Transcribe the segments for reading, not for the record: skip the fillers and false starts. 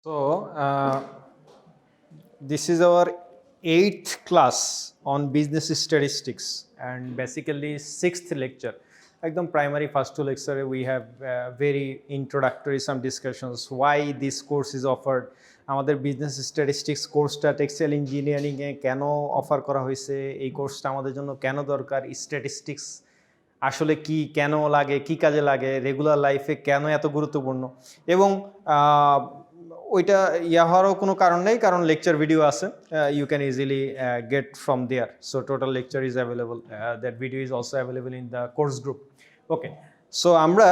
So, this is our 8th class on business statistics and basically 6th lecture. Ekdom primary first two lecture we have very introductory some discussions why this course is offered. আমাদের business statistics কোর্সটা textile ইঞ্জিনিয়ারিংয়ে কেন offer করা হয়েছে, এই কোর্সটা আমাদের জন্য কেন দরকার, স্ট্যাটিস্টিক্স আসলে কি, কেন লাগে, কি কাজে লাগে, রেগুলার লাইফে কেন এত গুরুত্বপূর্ণ এবং ওইটা হওয়ারও কোনো কারণ নেই, কারণ লেকচার ভিডিও আছে, you can easily get from there. So total lecture is available, that video is also available in the course group. Okay, so আমরা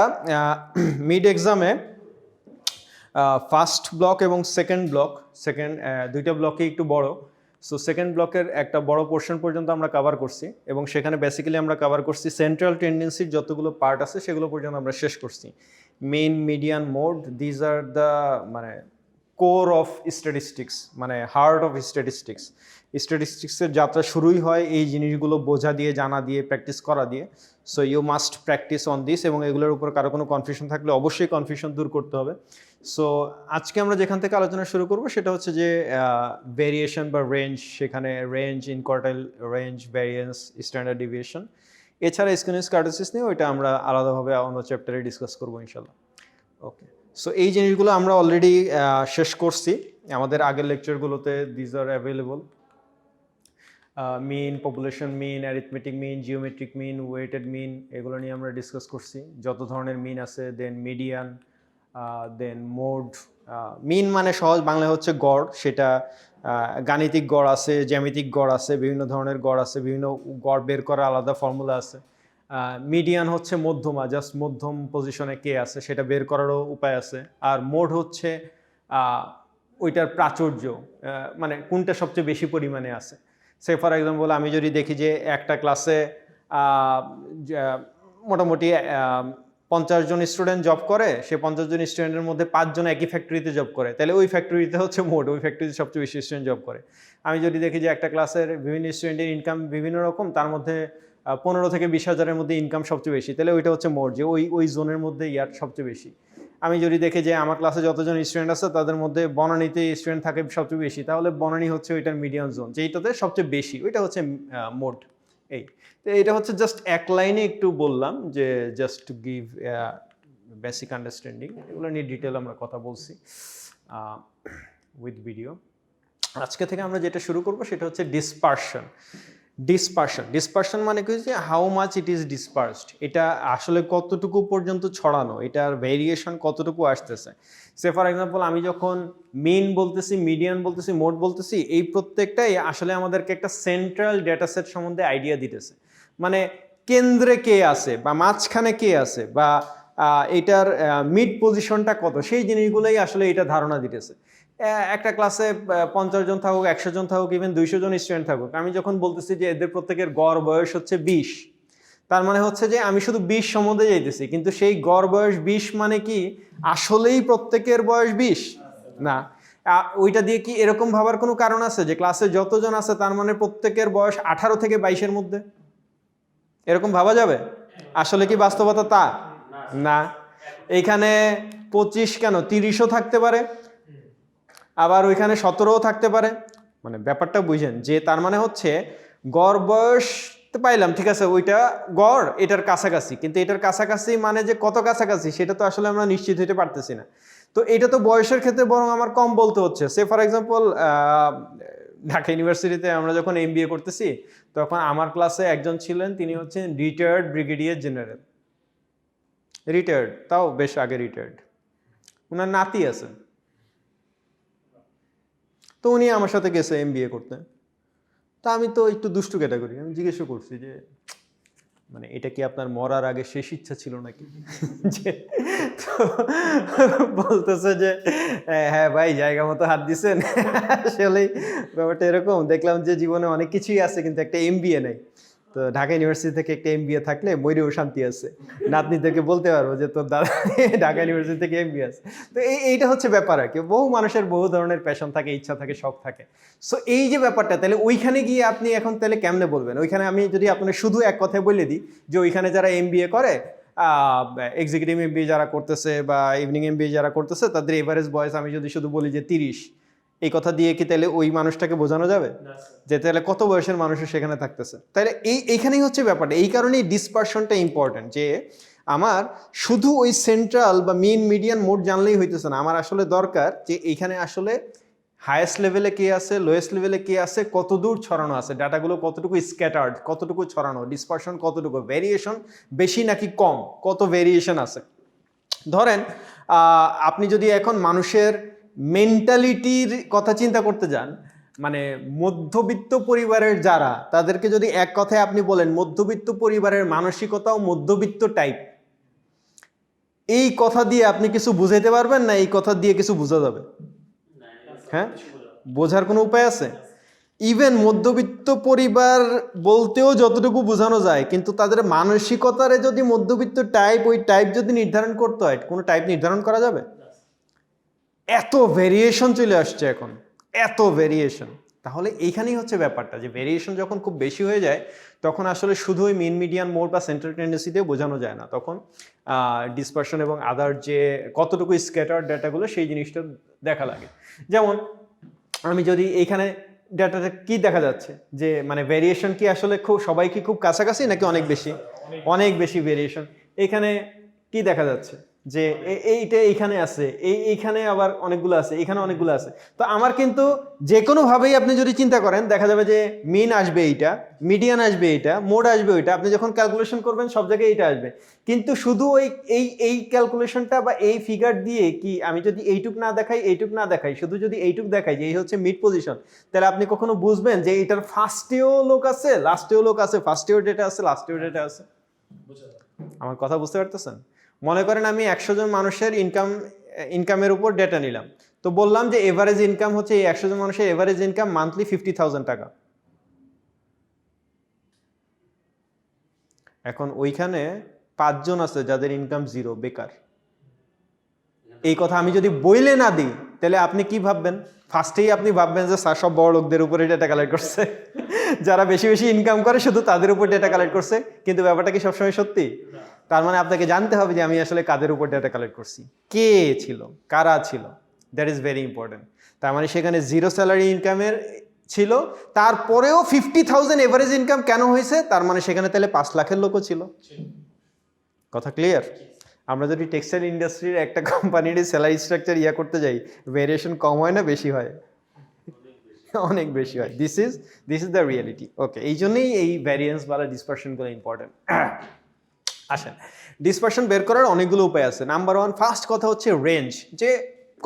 মিড এক্সামে ফার্স্ট ব্লক এবং সেকেন্ড দুইটা ব্লকে একটু বড়. সো সেকেন্ড ব্লকের একটা বড় পোর্শন পর্যন্ত আমরা কভার করছি এবং সেখানে বেসিক্যালি আমরা কভার করছি সেন্ট্রাল টেন্ডেন্সির যতগুলো পার্ট আছে সেগুলো পর্যন্ত আমরা শেষ করছি. Main, median, mode, these are the মানে কোর অফ স্ট্যাটিস্টিক্স, মানে হার্ট অফ স্ট্যাটিস্টিক্স. স্ট্যাটিস্টিক্সের যাত্রা শুরুই হয় এই জিনিসগুলো বোঝা দিয়ে, জানা দিয়ে, প্র্যাকটিস করা দিয়ে. So you must practice on this এবং এগুলোর উপর কারো কোনো কনফিউশন থাকলে অবশ্যই কনফিউশন দূর করতে হবে. সো আজকে আমরা যেখান থেকে আলোচনা শুরু করব সেটা হচ্ছে যে ভেরিয়েশন বা রেঞ্জ, সেখানে range, interquartile range, variance, standard deviation, এছাড়া স্কিউনেস কার্টেসিস নিয়ে ওইটা আমরা আলাদাভাবে অন্য চ্যাপ্টারে ডিসকাস করবো ইনশাল্লাহ. ওকে, সো এই জিনিসগুলো আমরা অলরেডি শেষ করছি আমাদের আগের লেকচারগুলোতে. These are available. Mean, population mean, arithmetic mean, geometric mean, weighted mean, এগুলো নিয়ে আমরা ডিসকাস করছি. যত ধরনের মিন আছে, দেন মিডিয়ান, দেন মোড. মিন মানে সহজ বাংলা হচ্ছে গড়, সেটা গাণিতিক গড় আছে, জ্যামিতিক গড় আছে, বিভিন্ন ধরনের গড় আছে, বিভিন্ন গড় বের করা আলাদা ফর্মুলা আছে. মিডিয়ান হচ্ছে মধ্যমা, জাস্ট মধ্যম পজিশনে কে আছে সেটা বের করারও উপায় আছে. আর মোড হচ্ছে ওইটার প্রাচুর্য, মানে কোনটা সবচেয়ে বেশি পরিমাণে আছে. সে ফর এক্সাম্পল আমি যদি দেখি যে একটা ক্লাসে মোটামুটি 50 জন স্টুডেন্ট জব করে, সে 50 জন স্টুডেন্টের মধ্যে 5 জন একই ফ্যাক্টরিতে জব করে, তাহলে ওই ফ্যাক্টরিতে হচ্ছে মোড, ওই ফ্যাক্টরিতে সবচেয়ে বেশি স্টুডেন্ট জব করে. আমি যদি দেখি যে একটা ক্লাসের বিভিন্ন স্টুডেন্টের ইনকাম বিভিন্ন রকম, তার মধ্যে 15 থেকে 20 হাজারের মধ্যে ইনকাম সবচেয়ে বেশি, তাহলে ওইটা হচ্ছে মোড, যে ওই জোনের মধ্যে ইয়ার সবচেয়ে বেশি. আমি যদি দেখি যে আমার ক্লাসে যতজন স্টুডেন্ট আছে তাদের মধ্যে বনানীতে স্টুডেন্ট থাকে সবচেয়ে বেশি, তাহলে বনানী হচ্ছে ওইটার মিডিয়াম জোন, যেইটাতে সবচেয়ে বেশি, ওইটা হচ্ছে মোড. এই তো এইটা হচ্ছে জাস্ট এক লাইনে একটু বললাম, যে just to give basic understanding. এগুলো নিয়ে ডিটেল আমরা কথা বলছি উইথ ভিডিও. আজকে থেকে আমরা যেটা শুরু করব সেটা হচ্ছে ডিসপারশন মানে কি, যে how much it is dispersed, এটা আসলে কতটুকু পর্যন্ত ছড়ানো, এটার ভেরিয়েশন কতটুকু আসতেছে. সে ফর এক্সাম্পল আমি যখন মিন বলতেছি, মিডিয়ান বলতেছি, মোড বলতেছি, এই প্রত্যেকটাই আসলে আমাদেরকে একটা সেন্ট্রাল ডেটা সেট সম্বন্ধে আইডিয়া দিতেছে. মানে কেন্দ্রে কে আছে বা মাঝখানে কে আছে বা এটার মিড পজিশনটা কত, সেই জিনিসগুলোই আসলে এটা ধারণা দিতেছে. একটা ক্লাসে 50 জন থাকুক, 100 জন থাকুক, ইভেন 200 জন স্টুডেন্ট থাকুক, আমি যখন বলতেছি যে এদের প্রত্যেকের গড় বয়স হচ্ছে 20, তার মানে হচ্ছে যে আমি শুধু 20 সম্বন্ধে যাইতেছি, কিন্তু সেই গড় বয়স 20 মানে কি আসলেই প্রত্যেকের বয়স 20 না. ওইটা দিয়ে কি এরকম ভাবার কোনো কারণ আছে যে ক্লাসে যতজন আছে তার মানে প্রত্যেকের বয়স 18 থেকে 22-এর মধ্যে? এরকম ভাবা যাবে? আসলে কি বাস্তবতা তা না. এইখানে 25 কেন 30ও থাকতে পারে, আবার ওইখানে 17ও থাকতে পারে. মানে ব্যাপারটা বুঝেন, যে তার মানে হচ্ছে গড় বয়স তো পাইলাম, ঠিক আছে, ওইটা গড় এটার কাছাকাছি, কিন্তু এটার কাছাকাছি মানে যে কত কাছাকাছি সেটা তো আসলে আমরা নিশ্চিত হতে পারতেছি না. তো এটা তো বয়সের ক্ষেত্রে বরং আমার কম বলতে হচ্ছে. সে ফর এক্সাম্পল ঢাকা ইউনিভার্সিটিতে আমরা যখন MBA করতেছি, তখন আমার ক্লাসে একজন ছিলেন, তিনি হচ্ছেন রিটায়ার্ড ব্রিগেডিয়ার জেনারেল, রিটায়ার্ড, তাও বেশ আগে রিটায়ার্ড. ওনার নাতি আছে, তো উনি আমার সাথে গেছে MBA করতে. তা আমি তো একটু দুষ্টু ক্যাটাগরি, আমি জিজ্ঞেসও করছি যে মানে এটা কি আপনার মরার আগে শেষ ইচ্ছা ছিল নাকি? যে তো বলতেছে যে হ্যাঁ ভাই, জায়গা মতো হাত দিছেন, আসলেই ব্যাপারটা এরকম. দেখলাম যে জীবনে অনেক কিছুই আছে কিন্তু একটা MBA নাই. তো ঢাকা ইউনিভার্সিটি থেকে একটা MBA থাকলে মইরেও শান্তি আছে, নাতনিদেরকে বলতে পারবো যে তোর দাদা ঢাকা ইউনিভার্সিটি থেকে MBA আছে. তো এইটা হচ্ছে ব্যাপার আর কি. বহু মানুষের বহু ধরনের প্যাশন থাকে, ইচ্ছা থাকে, শখ থাকে. সো এই যে ব্যাপারটা, তাহলে ওইখানে গিয়ে আপনি এখন তাহলে কেমনে বলবেন? ওইখানে আমি যদি আপনার শুধু এক কথায় বলে দিই যে ওইখানে যারা MBA করে এক্সিকিউটিভ এমবিএ যারা করতেছে বা ইভিনিং এমবিএ যারা করতেছে তাদের এভারেজ বয়স আমি যদি শুধু বলি যে 30, এই কথা দিয়ে কি তাহলে ওই মানুষটাকে বোঝানো যাবে যে তাহলে কত বয়সের মানুষও সেখানে থাকতেছে? তাহলে এইখানেই হচ্ছে ব্যাপারটা। এই কারণেই ডিসপারশনটা ইম্পর্টেন্ট, যে আমার শুধু ওই সেন্ট্রাল বা মিন মিডিয়ান মোড জানলেই হইতেছে না, আমার আসলে দরকার যে এইখানে আসলে হায়েস্ট লেভেলে কে আছে, লোয়েস্ট লেভেলে কে আছে, কত দূর ছড়ানো আছে, ডাটাগুলো কতটুকু স্ক্যাটার্ড, কতটুকু ছড়ানো, ডিসপারশন কতটুকু, ভেরিয়েশন বেশি নাকি কম, কত ভেরিয়েশন আছে। ধরেন আপনি যদি এখন মানুষের মেন্টালিটির কথা চিন্তা করতে যান, মানে মধ্যবিত্ত পরিবারের যারা, তাদেরকে যদি এক কথায় আপনি বলেন মধ্যবিত্ত পরিবারের মানসিকতাও মধ্যবিত্ত টাইপ, এই কথা দিয়ে আপনি কিছু বুঝাইতে পারবেন না? এই কথা দিয়ে কিছু বোঝা যাবে? হ্যাঁ, বোঝার কোনো উপায় আছে? ইভেন মধ্যবিত্ত পরিবার বলতেও যতটুকু বোঝানো যায়, কিন্তু তাদের মানসিকতারে যদি মধ্যবিত্ত টাইপ, ওই টাইপ যদি নির্ধারণ করতে হয়, কোনো টাইপ নির্ধারণ করা যাবে? এত ভেরিয়েশন চলে আসছে এখন, এত ভেরিয়েশন। তাহলে এইখানেই হচ্ছে ব্যাপারটা, যে ভেরিয়েশন যখন খুব বেশি হয়ে যায় তখন আসলে শুধু ওই মিন মিডিয়ান মোড বা সেন্ট্রাল টেন্ডেন্সি দিয়ে বোঝানো যায় না, তখন ডিসপারশন এবং আদার যে কতটুকু স্ক্যাটার ডাটাগুলো সেই জিনিসটা দেখা লাগে। যেমন আমি যদি এইখানে ডাটাটা কি দেখা যাচ্ছে, যে মানে ভেরিয়েশন কি আসলে খুব সবাই কি খুব কাছাকাছি নাকি অনেক বেশি? অনেক বেশি ভেরিয়েশন। এখানে কি দেখা যাচ্ছে যে এইটা এইখানে আছে, এইখানে আবার অনেকগুলো আছে, এখানে অনেকগুলো আছে। তো আমার কিন্তু যে কোনোভাবেই আপনি যদি চিন্তা করেন দেখা যাবে যে মিন আসবে এইটা, মিডিয়ান আসবে এইটা, মোড আসবে ওইটা, আপনি যখন ক্যালকুলেশন করবেন সব জায়গায় এইটা আসবে। কিন্তু শুধু ওই এই ক্যালকুলেশনটা বা এই ফিগার দিয়ে কি আমি যদি এইটুক না দেখাই, এইটুক না দেখাই, শুধু যদি এইটুক দেখাই যে এই হচ্ছে মিড পজিশন, তাহলে আপনি কখনো বুঝবেন যে এইটার ফার্স্টেও লোক আছে, লাস্টেও লোক আছে, ফার্স্টেও ডেটা আছে, লাস্টেও ডেটা আছে? আমার কথা বুঝতে পারতেছেন? মনে করেন আমি 100 জন মানুষের ইনকামের উপর ডেটা নিলাম, তো বললাম যে এভারেজ ইনকাম হচ্ছে এই 100 জন মানুষের এভারেজ ইনকাম মান্থলি 50,000 টাকা। এখন ওইখানে 5 জন আছে যাদের ইনকাম 0, বেকার। এই কথা আমি যদি বইলে না দিই তাহলে আপনি কি ভাববেন? ফার্স্টেই আপনি ভাববেন যে স্যার সব বড় লোকদের উপরে ডেটা কালেক্ট করছে, যারা বেশি বেশি ইনকাম করে শুধু তাদের উপর ডেটা কালেক্ট করছে। কিন্তু ব্যাপারটা কি সবসময় সত্যি? তার মানে আপনাকে জানতে হবে যে আমি আসলে কাদের উপর ডেটা কালেক্ট করছি, কে ছিল, কারা ছিল, দ্যাট ইজ ভেরি ইম্পর্টেন্ট। তার মানে সেখানে 0 স্যালারি ইনকামের ছিল, তারপরেও 50,000 এভারেজ ইনকাম কেন হয়েছে? তার মানে সেখানে তাহলে 5 লাখের লোকও ছিল। কথা ক্লিয়ার? আমরা যদি টেক্সটাইল ইন্ডাস্ট্রির একটা কোম্পানির স্যালারি স্ট্রাকচার করতে যাই, ভেরিয়েশন কম হয় না বেশি হয়? অনেক বেশি হয়। This is the reality. Okay, এই জন্যই এই ভ্যারিয়েন্স বা ডিসপারশনগুলো ইম্পর্টেন্ট। আসেন, ডিসপারশন বের করার অনেকগুলো উপায় আছে। নাম্বার 1, ফার্স্ট কথা হচ্ছে রেঞ্জ, যে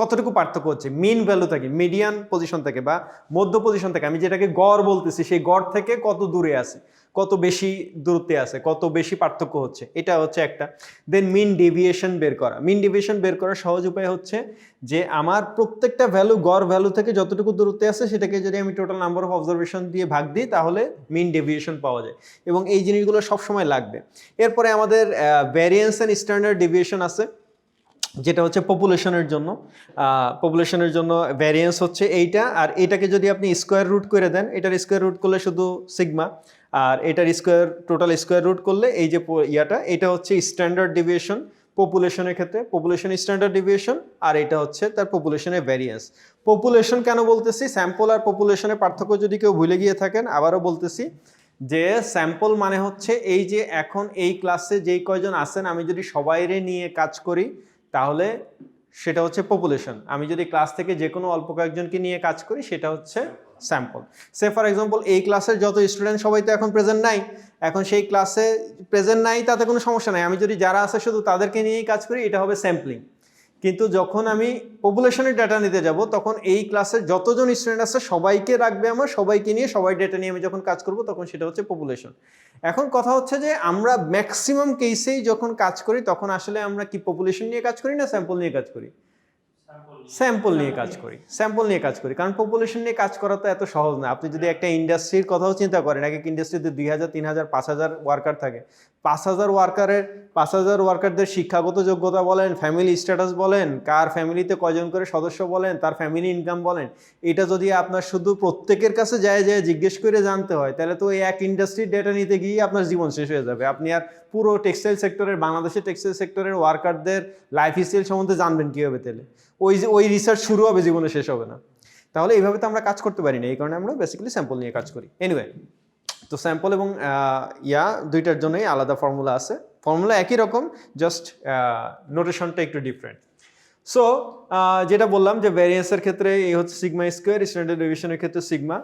কতটুকু পার্থক্য হচ্ছে মিন ভ্যালু থেকে, মিডিয়ান পজিশন থেকে বা মধ্য পজিশন থেকে, আমি যেটাকে গড় বলতেছি, সেই গড় থেকে কত দূরে আছে, কত বেশি দূরত্বে আছে, কত বেশি পার্থক্য হচ্ছে, এটা হচ্ছে একটা। দেন মিন ডেভিয়েশন বের করা। মিন ডেভিয়েশন বের করার সহজ উপায় হচ্ছে যে আমার প্রত্যেকটা ভ্যালু, গড় ভ্যালু থেকে যতটুকু দূরত্বে আছে সেটাকে যদি আমি টোটাল নাম্বার অফ অবজারভেশন দিয়ে ভাগ দিই তাহলে মিন ডেভিয়েশন পাওয়া যায়, এবং এই জিনিসগুলো সবসময় লাগবে। এরপরে আমাদের ভ্যারিয়েন্স অ্যান্ড স্ট্যান্ডার্ড ডেভিয়েশন আছে, যেটা হচ্ছে পপুলেশনের জন্য। পপুলেশনের জন্য ভ্যারিয়েন্স হচ্ছে এইটা, আর এটাকে যদি আপনি স্কোয়ার রুট করে দেন, এটার স্কোয়ার রুট করলে শুধু সিগমা, আর এটার স্কোয়ার, টোটাল স্কোয়ার রুট করলে এই যে এটা হচ্ছে স্ট্যান্ডার্ড ডেভিয়েশন পপুলেশনের ক্ষেত্রে, পপুলেশন স্ট্যান্ডার্ড ডেভিয়েশন, আর এটা হচ্ছে তার পপুলেশনের ভ্যারিয়েন্স। পপুলেশন কেন বলতেছি? স্যাম্পল আর পপুলেশনের পার্থক্য যদি কেউ ভুলে গিয়ে থাকেন, আবারও বলতেছি যে স্যাম্পল মানে হচ্ছে এই যে এখন এই ক্লাসে যেই কয়জন আছেন আমি যদি সবাইরে নিয়ে কাজ করি তাহলে সেটা হচ্ছে পপুলেশন। আমি যদি ক্লাস থেকে যে কোনো অল্প কয়েকজনকে নিয়ে কাজ করি সেটা হচ্ছে স্যাম্পল। সে ফর এক্সাম্পল এই ক্লাসের যত স্টুডেন্ট সবাই তো এখন প্রেজেন্ট নাই, এখন সেই ক্লাসে প্রেজেন্ট নাই তাতে কোনো সমস্যা নাই, আমি যদি যারা আছে শুধু তাদেরকে নিয়েই কাজ করি, এটা হবে স্যাম্পলিং। কিন্তু যখন আমি পপুলেশনের ডাটা নিতে যাব তখন এই ক্লাসের যতজন স্টুডেন্ট আছে সবাইকে রাখবে আমার, সবাইকে নিয়ে সবাই ডেটা নিয়ে আমি যখন কাজ করব তখন সেটা হচ্ছে পপুলেশন। এখন কথা হচ্ছে যে আমরা ম্যাক্সিমাম কেসেই যখন কাজ করি তখন আসলে আমরা কি পপুলেশন নিয়ে কাজ করি না স্যাম্পল নিয়ে কাজ করি? স্যাম্পল নিয়ে কাজ করি কারণ পপুলেশন নিয়ে কাজ করা তো এত সহজ না। আপনি যদি একটা ইন্ডাস্ট্রির কথাও চিন্তা করেন, এক এক ইন্ডাস্ট্রিতে 2000, 3000, 5000 ওয়ার্কার থাকে। 5000 ওয়ার্কারদের শিক্ষাগত যোগ্যতা বলেন, ফ্যামিলি স্ট্যাটাস বলেন, কার ফ্যামিলিতে কয়জন করে সদস্য বলেন, তার ফ্যামিলি ইনকাম বলেন, এটা যদি আপনার শুধু প্রত্যেকের কাছে যায় জিজ্ঞেস করে জানতে হয়, তাহলে তো এই এক ইন্ডাস্ট্রির ডেটা নিতে গিয়ে আপনার জীবন শেষ হয়ে যাবে। আপনি আর পুরো টেক্সটাইল সেক্টরের, বাংলাদেশের টেক্সটাইল সেক্টরের ওয়ার্কারদের লাইফস্টাইল সম্বন্ধে জানবেন কীভাবে? তাহলে ওই রিসার্চ শুরু হবে, জীবনে শেষ হবে না। তাহলে এইভাবে তো আমরা কাজ করতে পারি না, এই কারণে আমরা বেসিক্যালি স্যাম্পল নিয়ে কাজ করি। এনিওয়ে, তো স্যাম্পল এবং দুইটার জন্যই আলাদা ফর্মুলা আছে। ফর্মুলা একই রকম, জাস্ট নোটেশনটা একটু ডিফারেন্ট। সো যেটা বললাম যে ভ্যারিয়েন্সের ক্ষেত্রে এই হচ্ছে সিগমা স্কোয়ার, স্ট্যান্ডার্ড ডেভিয়েশনের ক্ষেত্রে সিগমা,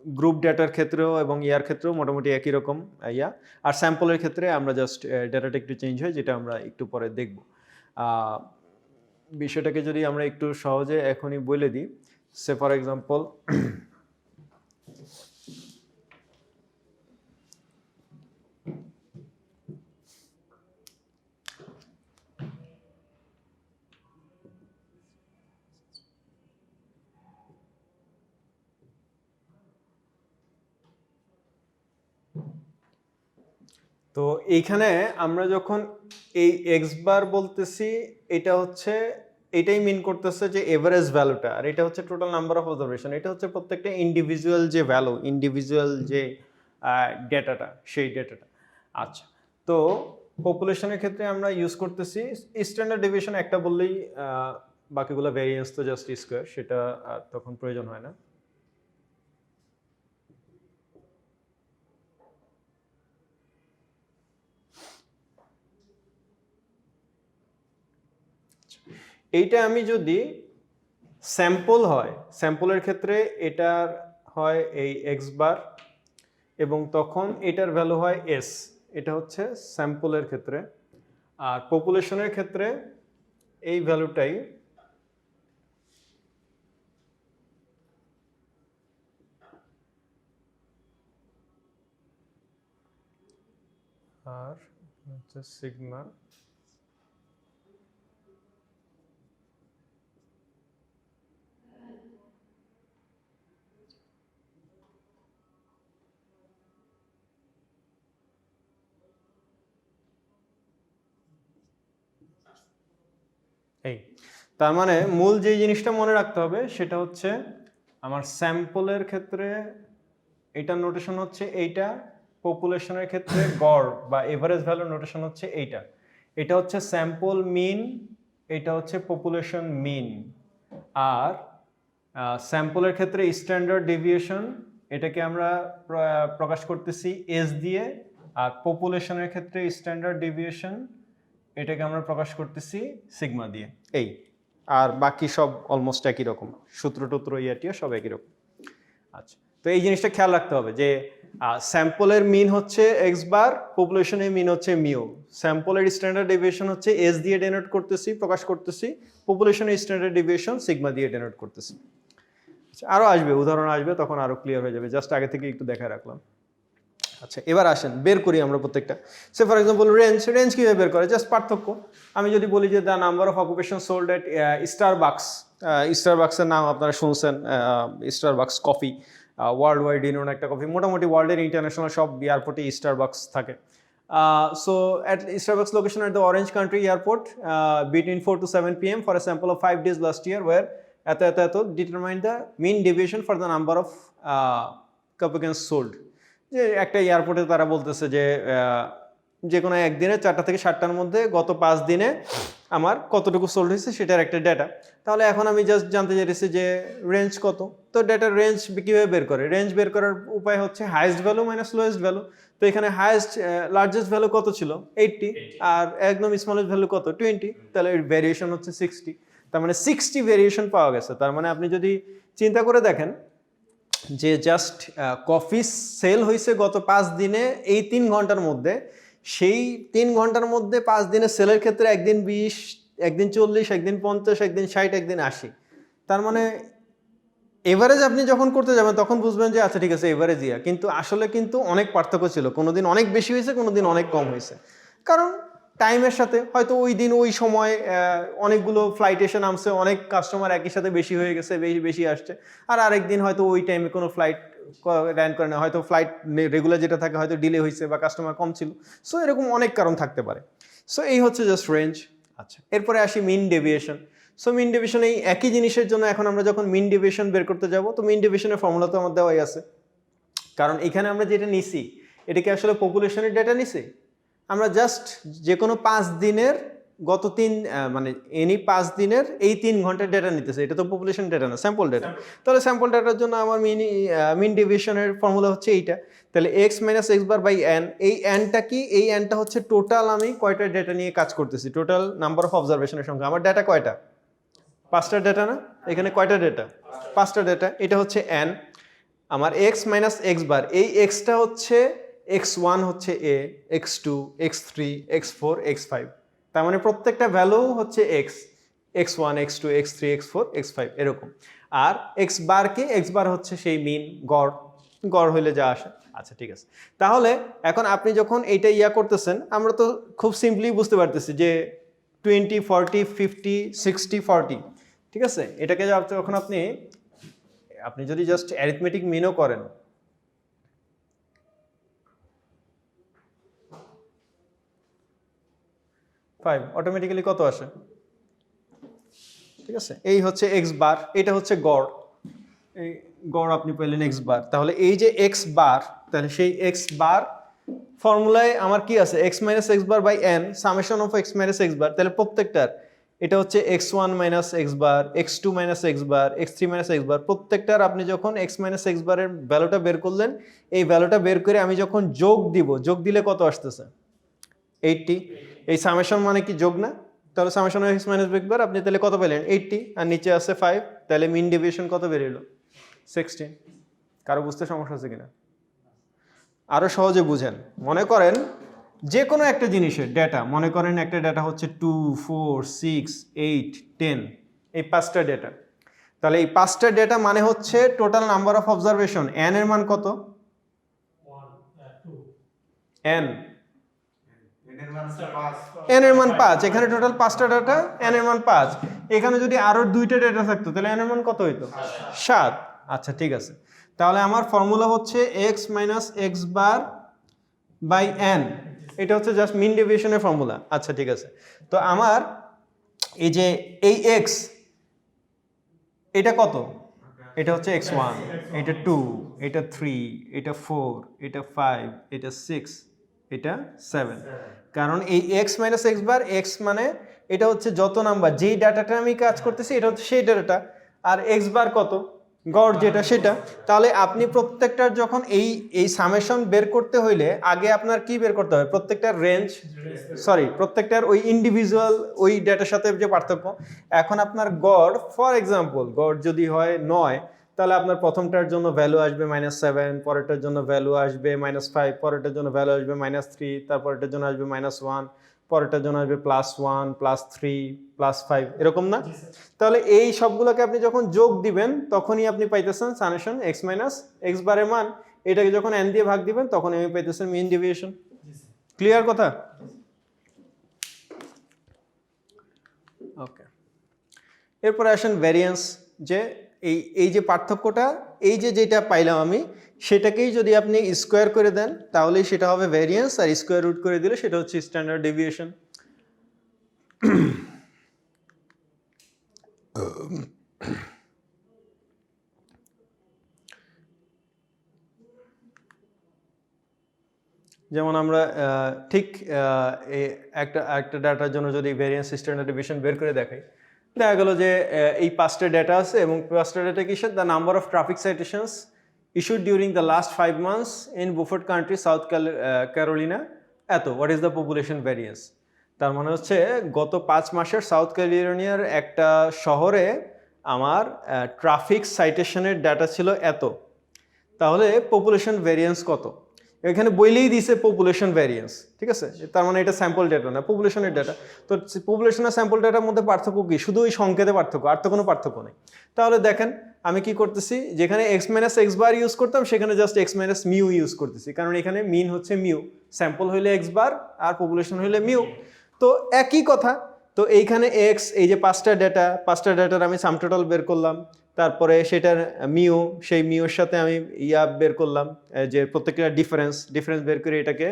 গ্রুপ ডেটার ক্ষেত্রেও এবং ইয়ার ক্ষেত্রেও মোটামুটি একই রকম আর স্যাম্পলের ক্ষেত্রে আমরা জাস্ট ডেটাটা একটু চেঞ্জ হয়, যেটা আমরা একটু পরে দেখব। বিষয়টাকে যদি আমরা একটু সহজে এখনই বলে দিই, সে ফর এক্সাম্পল তো এইখানে আমরা যখন এই এক্স বার বলতেছি, এটা হচ্ছে, এটাই মিন করতেছে যে এভারেজ ভ্যালুটা, আর এটা হচ্ছে টোটাল নাম্বার অফ অবজারভেশন। এটা হচ্ছে প্রত্যেকটা ইন্ডিভিজুয়াল যে ভ্যালু, ইন্ডিভিজুয়াল যে ডেটাটা, সেই ডেটাটা। আচ্ছা, তো পপুলেশনের ক্ষেত্রে আমরা ইউজ করতেছি স্ট্যান্ডার্ড ডেভিয়েশন একটা বললেই, বাকিগুলো ভ্যারিয়েন্স তো জাস্ট স্কোয়ার, সেটা তখন প্রয়োজন হয় না। এইটা আমি যদি স্যাম্পল হয়, স্যাম্পলের ক্ষেত্রে এটার হয় এই এক্স বার, এবং তখন এটার ভ্যালু হয় এস। এটা হচ্ছে স্যাম্পলের ক্ষেত্রে। আর পপুলেশনের ক্ষেত্রে এই ভ্যালুটাই আর হচ্ছে সিগমা। এই তার মানে মূল যে জিনিসটা মনে রাখতে হবে সেটা হচ্ছে, আমার স্যাম্পলের ক্ষেত্রে এটা নোটেশন হচ্ছে এইটা, পপুলেশনের ক্ষেত্রে গড় বা এভারেজ ভ্যালু নোটেশন হচ্ছে এইটা। এটা হচ্ছে স্যাম্পল মিন, এটা হচ্ছে পপুলেশন মিন। আর স্যাম্পলের ক্ষেত্রে স্ট্যান্ডার্ড ডেভিয়েশন, এটাকে আমরা প্রকাশ করতেছি এস দিয়ে, আর পপুলেশনের ক্ষেত্রে স্ট্যান্ডার্ড ডেভিয়েশন, এটাকে আমরা প্রকাশ করতেছি সিগমা দিয়ে। এই আর বাকি সব অলমোস্ট একই রকম, সূত্র টুত্র ইয়াটিও সব একই রকম। আচ্ছা, তো এই জিনিসটা খেয়াল রাখতে হবে যে স্যাম্পলের মিন হচ্ছে এক্স বার, পপুলেশনের মিন হচ্ছে মিউ। স্যাম্পলের স্ট্যান্ডার্ড ডেভিয়েশন হচ্ছে এস দিয়ে ডেনোট করতেছি, প্রকাশ করতেছি, পপুলেশনের স্ট্যান্ডার্ড ডেভিয়েশন সিগমা দিয়ে ডেনোট করতেছি। আরও আসবে, উদাহরণ আসবে, তখন আরও ক্লিয়ার হয়ে যাবে, জাস্ট আগে থেকে একটু দেখা রাখলাম। আচ্ছা, এবার আসেন বের করি আমরা প্রত্যেকটা। সে ফর এক্সাম্পল রেঞ্জ কীভাবে বের করে? জাস্ট পার্থক্য। আমি যদি বলি যে the number of occupation sold at স্টারবাক্সের নাম আপনারা শুনছেন, Starbucks coffee, world wide renowned একটা কফি, মোটামুটি ওয়ার্ল্ডের ইন্টারন্যাশনাল সব এয়ারপোর্টে স্টারবাক্স থাকে। So at Starbucks location at the Orange Country Airport between 4 to 7 p.m. for a sample of 5 days last year, where এত determine the mean deviation for the number of cupcakes sold. যে একটা এয়ারপোর্টে তারা বলতেছে যে কোনো একদিনে 4টা থেকে 7টার মধ্যে গত 5 দিনে আমার কতটুকু সোল্ড হয়েছে সেটার একটা ডেটা। তাহলে এখন আমি জাস্ট জানতে চাইছি যে রেঞ্জ কত। তো ডেটার রেঞ্জ কীভাবে বের করে? রেঞ্জ বের করার উপায় হচ্ছে highest value minus lowest value. তো এখানে লার্জেস্ট ভ্যালু কত ছিল? 80, আর একদম স্মলেস্ট ভ্যালু কত? 20। তাহলে ভ্যারিয়েশন হচ্ছে 60। তার মানে 60 ভ্যারিয়েশন পাওয়া গেছে। তার মানে আপনি যদি চিন্তা করে দেখেন যে জাস্ট কফি সেল হয়েছে গত 5 দিনে এই 3 ঘন্টার মধ্যে, সেই 3 ঘন্টার মধ্যে 5 দিনের সেলের ক্ষেত্রে একদিন 20, একদিন 40, একদিন 50, একদিন 60, একদিন 80। তার মানে এভারেজ আপনি যখন করতে যাবেন তখন বুঝবেন যে আচ্ছা ঠিক আছে এভারেজ কিন্তু আসলে কিন্তু অনেক পার্থক্য ছিল। কোনোদিন অনেক বেশি হয়েছে, কোনোদিন অনেক কম হয়েছে। কারণ টাইমের সাথে হয়তো ওই দিন ওই সময় অনেকগুলো ফ্লাইট এসে নামছে, অনেক কাস্টমার একই সাথে বেশি হয়ে গেছে, বেশি বেশি আসছে, আর আরেক দিন হয়তো ওই টাইমে কোনো ফ্লাইট ল্যান্ড করে না, হয়তো ফ্লাইট রেগুলার যেটা থাকে হয়তো ডিলে হয়েছে বা কাস্টমার কম ছিল। সো এরকম অনেক কারণ থাকতে পারে। সো এই হচ্ছে জাস্ট রেঞ্জ। আচ্ছা, এরপরে আসি মিন ডেভিয়েশন। সো মিন ডেভিয়েশন এই একই জিনিসের জন্য এখন আমরা যখন মিন ডেভিয়েশন বের করতে যাব, তো মিন ডেভিয়েশনের ফর্মুলা তো আমার দেওয়াই আছে, কারণ এখানে আমরা যেটা নিছি এটা কি আসলে পপুলেশনের ডেটা নিছি? আমরা জাস্ট যে কোনো 5 দিনের গত মানে এনি 5 দিনের এই 3 ঘন্টার ডেটা নিতেছে, এটা তো পপুলেশন ডেটা না, স্যাম্পল ডেটা। তাহলে স্যাম্পল ডেটার জন্য আমার মিন ডেভিয়েশনের ফর্মুলা হচ্ছে এইটা। তাহলে x minus x bar by n, এই এনটা কি? এই এনটা হচ্ছে টোটাল আমি কয়টা ডেটা নিয়ে কাজ করতেছি, টোটাল নাম্বার অফ অবজারভেশনের সংখ্যা। আমার ডেটা কয়টা? 5টা ডেটা না? এখানে কয়টা ডেটা? 5টা ডেটা। এটা হচ্ছে এন। আমার এক্স মাইনাস এক্স বার, এই এক্সটা হচ্ছে x1 হচ্ছে a, x2, x3, x4, x5, তার মানে প্রত্যেকটা ভ্যালু হচ্ছে x, x1, x2, x3, x4, x5 এরকম। আর x বার কি? x বার হচ্ছে সেই মিন, গড়, গড় হইলে যা আসে। আচ্ছা ঠিক আছে, তাহলে এখন আপনি যখন এইটা করতেছেন, আমরা তো খুব সিম্পলি বুঝতে পারতেছি যে 20, 40, 50, 60, 40, ঠিক আছে। এটাকে যখন আপনি যদি জাস্ট অ্যারিথমেটিক মিনও করেন, 5 অটোমেটিক্যালি কত আসে? ঠিক আছে, এই হচ্ছে এক্স বার, এটা হচ্ছে গড়, এই গড় আপনি পেলেন এক্স বার। তাহলে এই যে এক্স বার, তাহলে সেই এক্স বার ফর্মুলায় আমার কি আছে? X minus x bar by N summation of X minus x bar. তাহলে প্রত্যেকটার এটা হচ্ছে X one minus x bar, X two minus x bar, X three minus x bar. প্রত্যেকটার আপনি যখন এক্স মাইনাস এক্স বারের ভ্যালুটা বের করলেন, এই ভ্যালুটা বের করে আমি যখন যোগ দিব, যোগ দিলে কত আসতেছে? 80। এই সামেশন মানে কি? যোগ না? তাহলে summation of X minus x bar আপনি তাহলে কত পেলেন? 80, আর নিচে আছে 5, তাহলে মিন ডেভিয়েশন কত বেরিয়ে এলো? 16। কারো বুঝতে সমস্যা আছে কিনা? আরো সহজে বুঝেন, মনে করেন যে কোনো একটা জিনিসের ডেটা, মনে করেন একটা ডেটা হচ্ছে 2, 4, 6, 8, 10, এই 5টা ডেটা। তাহলে এই 5টা ডেটা মানে হচ্ছে total number of observation. N এর মান কত? এন এন এর মান 5। এখানে টোটাল 5টা ডেটা, এন এর মান 5। এখানে যদি আরো 2টা ডেটা থাকতো তাহলে এন এর মান কত হইতো? 7। আচ্ছা ঠিক আছে, তাহলে আমার ফর্মুলা হচ্ছে x minus x bar by n, এটা হচ্ছে জাস্ট মিন ডেভিয়েশনের ফর্মুলা। আচ্ছা ঠিক আছে, তো আমার এই যে এই এক্স, এটা কত? এটা হচ্ছে x1, এটা 2, এটা 3, এটা 4, এটা 5, এটা 6, এটা 7। কারণ এই x minus x bar, x মানে এটা হচ্ছে যত নাম্বার, যেই ডাটাটা আমি কাজ করতেছি এটা হচ্ছে সেই ডাটাটা, আর x বার কত? গড় যেটা সেটা। তাহলে আপনি প্রত্যেকটার যখন এই সামেশন বের করতে হইলে আগে আপনার কি বের করতে হবে? প্রত্যেকটার রেঞ্জ, প্রত্যেকটার ওই ইন্ডিভিজুয়াল ওই ডেটার সাথে যে পার্থক্য। এখন আপনার গড়, ফর এক্সাম্পল গড় যদি হয় 9, তাহলে আপনার প্রথমটার জন্য ভ্যালু আসবে -7, পরেরটার জন্য ভ্যালু আসবে -5, পরেরটার জন্য ভ্যালু আসবে -3, তারপরেরটার জন্য আসবে -1, পরেরটার জন্য আসবে +1, +3, +5, এরকম না? তাহলে এই সবগুলোকে আপনি যখন যোগ দিবেন তখনই আপনি পাইতেছেন সামেশন এক্স মাইনাস এক্স বারের মান। এটাকে যখন এন দিয়ে ভাগ দিবেন তখন আপনি পাইতেছেন মিন ডেভিয়েশন। ক্লিয়ার কথা? ওকে, এরপরে আসেন ভ্যারিয়েন্স। যে এই যে পার্থক্যটা, এই যেটা পাইলাম আমি, সেটাকেই যদি আপনি স্কোয়ার করে দেন তাহলেই সেটা হবে ভ্যারিয়েন্স, আর স্কোয়ার রুট করে দিলে সেটা হচ্ছে স্ট্যান্ডার্ড ডেভিয়েশন। যেমন আমরা ঠিক একটা ডাটার জন্য যদি ভ্যারিয়েন্স স্ট্যান্ডার্ড ডেভিয়েশন বের করে দেখাই, দেখা গেল যে এই 5টা ডেটা আছে এবং 5টা ডেটা কিসের? The number of traffic citations issued during the last 5 months in Beaufort County, South Carolina এত। What is the population variance? তার মানে হচ্ছে গত 5 মাসের সাউথ ক্যালিফোর্নিয়ার একটা শহরে আমার ট্রাফিক সাইটেশনের ডাটা ছিল এত, তাহলে পপুলেশন ভ্যারিয়েন্স কত? এখানে বইলেই দিছে পপুলেশন ভ্যারিয়েন্স, ঠিক আছে। তার মানে এটা স্যাম্পল ডেটা না, পপুলেশনের ডেটা। তো পপুলেশন আর স্যাম্পল ডেটার মধ্যে পার্থক্য কি? শুধু ওই সংকেতে পার্থক্য, আর তো কোনো পার্থক্য নেই। তাহলে দেখেন আমি কি করতেছি, যেখানে x minus x bar use করতাম সেখানে just x minus mu use করতেছি, কারণ এখানে মিন হচ্ছে মিউ, স্যাম্পল হইলে এক্স বার আর পপুলেশন হইলে মিউ। তো একই কথা, তো এইখানে এক্স, এই যে পাঁচটা ডেটার আমি সাম টোটাল বের করলাম, তারপরে সেটার মিউ, সেই মিউর সাথে আমি বের করলাম যে প্রত্যেকটা ডিফারেন্স বের করে এটাকে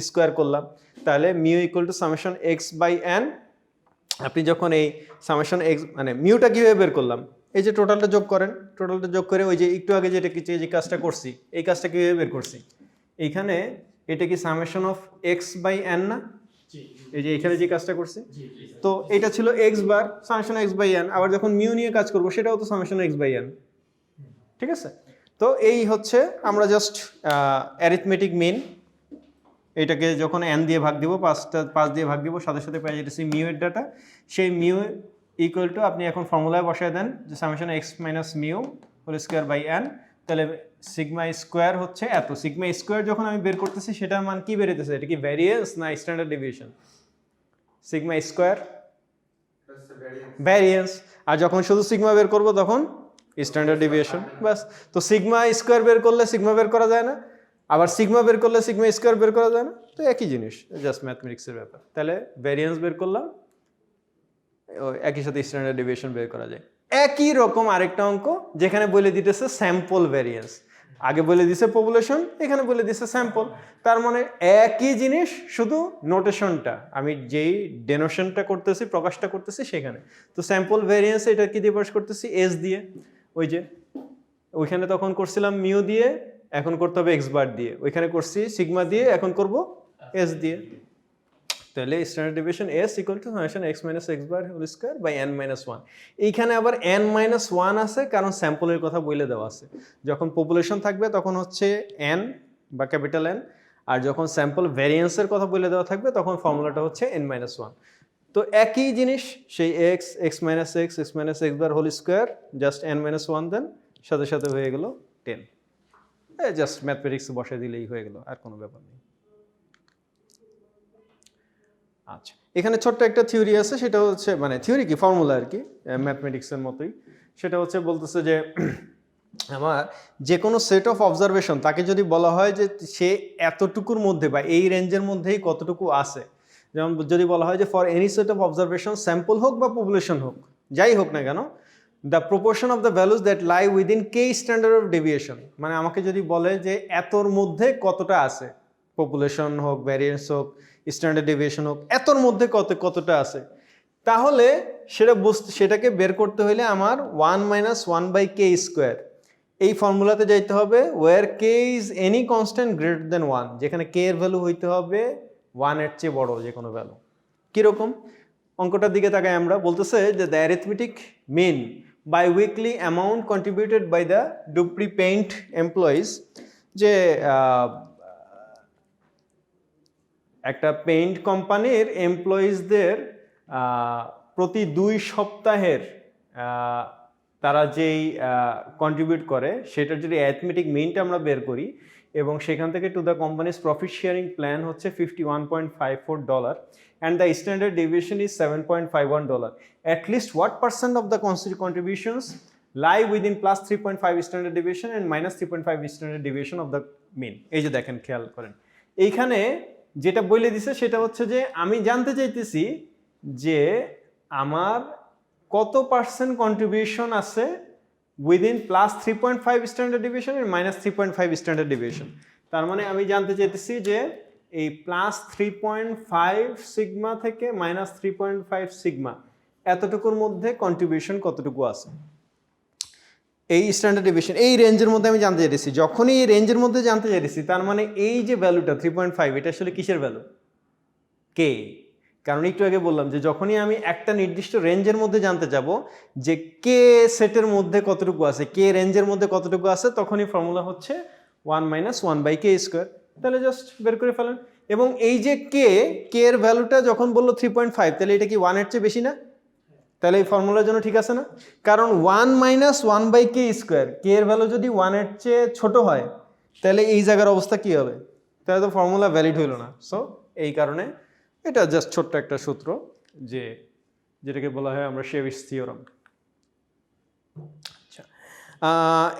স্কোয়ার করলাম, তাহলে mu equal to summation x by n. আপনি যখন এই সামেশন এক্স মানে মিউটা কীভাবে বের করলাম, এই যে টোটালটা যোগ করেন, টোটালটা যোগ করে ওই যে একটু আগে যেটা যে কাজটা করছি, এই কাজটা কীভাবে বের করছি, এইখানে এটা কি summation of x by n না, এই যে এখানে যে কাজটা করছি, তো এটা ছিল x bar summation x by n, আবার যখন মিউ নিয়ে কাজ করবো সেটাও তো সামেশন এক্স বাই এন, ঠিক আছে। তো এই হচ্ছে আমরা জাস্ট অ্যারিথমেটিক মিন, এটাকে যখন এন দিয়ে ভাগ দিব, 5 দিয়ে ভাগ দিব, সাথে সাথে পেয়ে যেতেছি মিউ এর ডাটা, সেই মিউ ইকুয়াল টু আপনি এখন ফর্মুলায় বসায় দেন যে summation x minus mu whole square by n, তাহলে সিগমা স্কোয়ার হচ্ছে এত। সিগমা স্কোয়ার যখন আমি বের করতেছি সেটার মান কি বেরোতেছে, এটা কি ভ্যারিয়েন্স না standard deviation? Sigma square variance, আর যখন শুধু সিগমা বের করব তখন স্ট্যান্ডার্ড ডেভিয়েশন, বাস। তো সিগমা স্কোয়ার বের করলে সিগমা বের করা যায় না, আবার সিগমা বের করলে সিগমা স্কোয়ার বের করা যায় না, তো একই জিনিস, জাস্ট ম্যাথমেটিক্সের ব্যাপার। তাহলে ভ্যারিয়েন্স বের করলাম, একই সাথে স্ট্যান্ডার্ড ডেভিয়েশন বের করা যায়। একই রকম আরেকটা অঙ্ক যেখানে বলে দিতেছে স্যাম্পল ভ্যারিয়েন্স, আগে বলে দিছে পপুলেশন, এখানে বলে দিছে স্যাম্পল, তার মানে একই জিনিস, শুধু নোটেশনটা আমি যেই ডেনোশনটা করতেছি, প্রকাশটা করতেছি সেখানে। তো স্যাম্পল ভ্যারিয়েন্স এটা কি দিয়ে প্রকাশ করতেছি, এস দিয়ে, ওই যে ওইখানে তখন করছিলাম মিউ দিয়ে, এখন করতে হবে এক্স বার দিয়ে, ওইখানে করছি সিগমা দিয়ে, এখন করব এস দিয়ে। তাহলে standard deviation S equal to summation x minus x bar whole square by n minus one. এইখানে আবার এন মাইনাস ওয়ান আছে, কারণ স্যাম্পলের কথা বলে দেওয়া আছে। যখন পপুলেশন থাকবে তখন হচ্ছে এন বা ক্যাপিটাল এন, আর যখন স্যাম্পল ভ্যারিয়েন্সের কথা বলে দেওয়া থাকবে তখন ফর্মুলাটা হচ্ছে এন মাইনাস ওয়ান। তো একই জিনিস, সেই x minus x bar whole square, just n minus one দেন, সাথে সাথে হয়ে গেল 10। জাস্ট ম্যাথমেটিক্স বসে দিলেই হয়ে গেল, আর কোনো ব্যাপার নেই। আচ্ছা, এখানে ছোট্ট একটা থিওরি আছে, সেটা হচ্ছে মানে থিওরি কি ফর্মুলা আর কি, ম্যাথমেটিক্সের মতোই। সেটা হচ্ছে বলতেছে যে আমার যে কোনো সেট অফ অবজারভেশন, তাকে যদি বলা হয় যে সে এতটুকুর মধ্যে বা এই রেঞ্জের মধ্যেই কতটুকু আছে, যেমন যদি বলা হয় যে for any set of observation, sample হোক বা পপুলেশন হোক, যাই হোক না কেন, the proportion of the values that lie within K standard of deviation, মানে আমাকে যদি বলে যে এতর মধ্যে কতটা আছে, পপুলেশন হোক, ভ্যারিয়েন্স হোক, স্ট্যান্ডার্ড ডেভিয়েশন হোক, এতর মধ্যে কতটা আছে, তাহলে সেটাকে বের করতে হলে আমার 1 মাইনাস 1 বাই কে স্কোয়ার, এই ফর্মুলাতে যাইতে হবে, where k is any constant greater than 1, যেখানে কে এর ভ্যালু হইতে হবে 1 এর চেয়ে বড় যে কোনো ভ্যালু। কীরকম অঙ্কটার দিকে তাকাই আমরা, বলতেছে যে the arithmetic mean by weekly amount contributed by the Dupree paint employees, যে একটা পেইন্ট কোম্পানির এমপ্লয়িজদের প্রতি 2 সপ্তাহের তারা যেই কন্ট্রিবিউট করে, সেটার যদি অ্যারিথমেটিক মিনটা আমরা বের করি, এবং সেখান থেকে to the companies profit sharing plan হচ্ছে $51.54, and the standard deviation is $7.51. At least what % of the contributions lie within plus 3.5 standard deviation and minus 3.5 standard deviation of the mean? এই যে দেখেন, খেয়াল করেন, এইখানে যেটা বলে দিছে সেটা হচ্ছে যে আমি জানতে চাইতেছি যে আমার কত পার্সেন্ট কন্ট্রিবিউশন আছে within plus 3.5 standard deviation and minus 3.5 standard deviation. তার মানে আমি জানতে চাইতেছি যে এই প্লাস 3.5 সিগমা থেকে মাইনাস 3.5 সিগমা এতটুকুর মধ্যে কন্ট্রিবিউশন কতটুকু আছে এই স্ট্যান্ডার্ড ডেভিয়েশন, এই রেঞ্জের মধ্যে আমি জানতে চাইতেছি। যখনই এই রেঞ্জের মধ্যে জানতে চাইতেছি, তার মানে এই যে ভ্যালুটা 3.5, এটা আসলে কিসের ভ্যালু? কে। কারণ একটু আগে বললাম যে যখনই আমি একটা নির্দিষ্ট রেঞ্জের মধ্যে জানতে যাব যে কে সেটের মধ্যে কতটুকু আছে, কে রেঞ্জের মধ্যে কতটুকু আছে, তখনই ফর্মুলা হচ্ছে 1 মাইনাস 1 বাই কে স্কোয়ার। তাহলে জাস্ট বের করে ফেলেন। এবং এই যে কে এর ভ্যালুটা যখন বললো 3.5, তাহলে এটা কি 1 এর চেয়ে বেশি না? তাহলে এই ফর্মুলার জন্য ঠিক আছে না? কারণ 1 মাইনাস 1 বাই কে স্কোয়ার, কে এর ভ্যালু যদি 1 এর চেয়ে ছোট হয়, তাহলে এই জায়গার অবস্থা কি হবে? তাহলে তো ফর্মুলা ভ্যালিড হইল না। সো এই কারণে এটা জাস্ট ছোট্ট একটা সূত্র, যেটাকে বলা হয় আমরা শেভিস থিওরাম। আচ্ছা,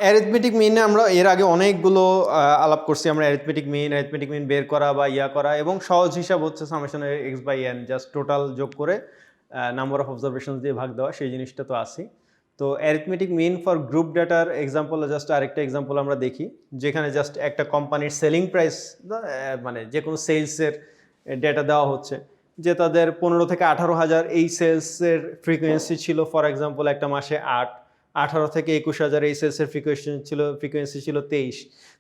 অ্যারিথমেটিক মিনে আমরা এর আগে অনেকগুলো আলাপ করছি আমরা অ্যারিথমেটিক মিন বের করা বা ইয়া করা এবং সহজ হিসাব হচ্ছে summation x by n just total যোগ করে নাম্বার অফ অবজারভেশন দিয়ে ভাগ দেওয়া সেই জিনিসটা তো আসি তো অ্যারিথমেটিক মিন ফর গ্রুপ ডেটার এক্সাম্পল জাস্ট আরেকটা এক্সাম্পল আমরা দেখি যেখানে জাস্ট একটা কোম্পানির সেলিং প্রাইস মানে যে কোনো সেলসের ডেটা দেওয়া হচ্ছে যে তাদের 15 থেকে 18,000 এই সেলসের ফ্রিকোয়েন্সি ছিল ফর এক্সাম্পল একটা মাসে 18 থেকে 21,000 এই সেলসের ফ্রিকোয়েন্সি ছিল 23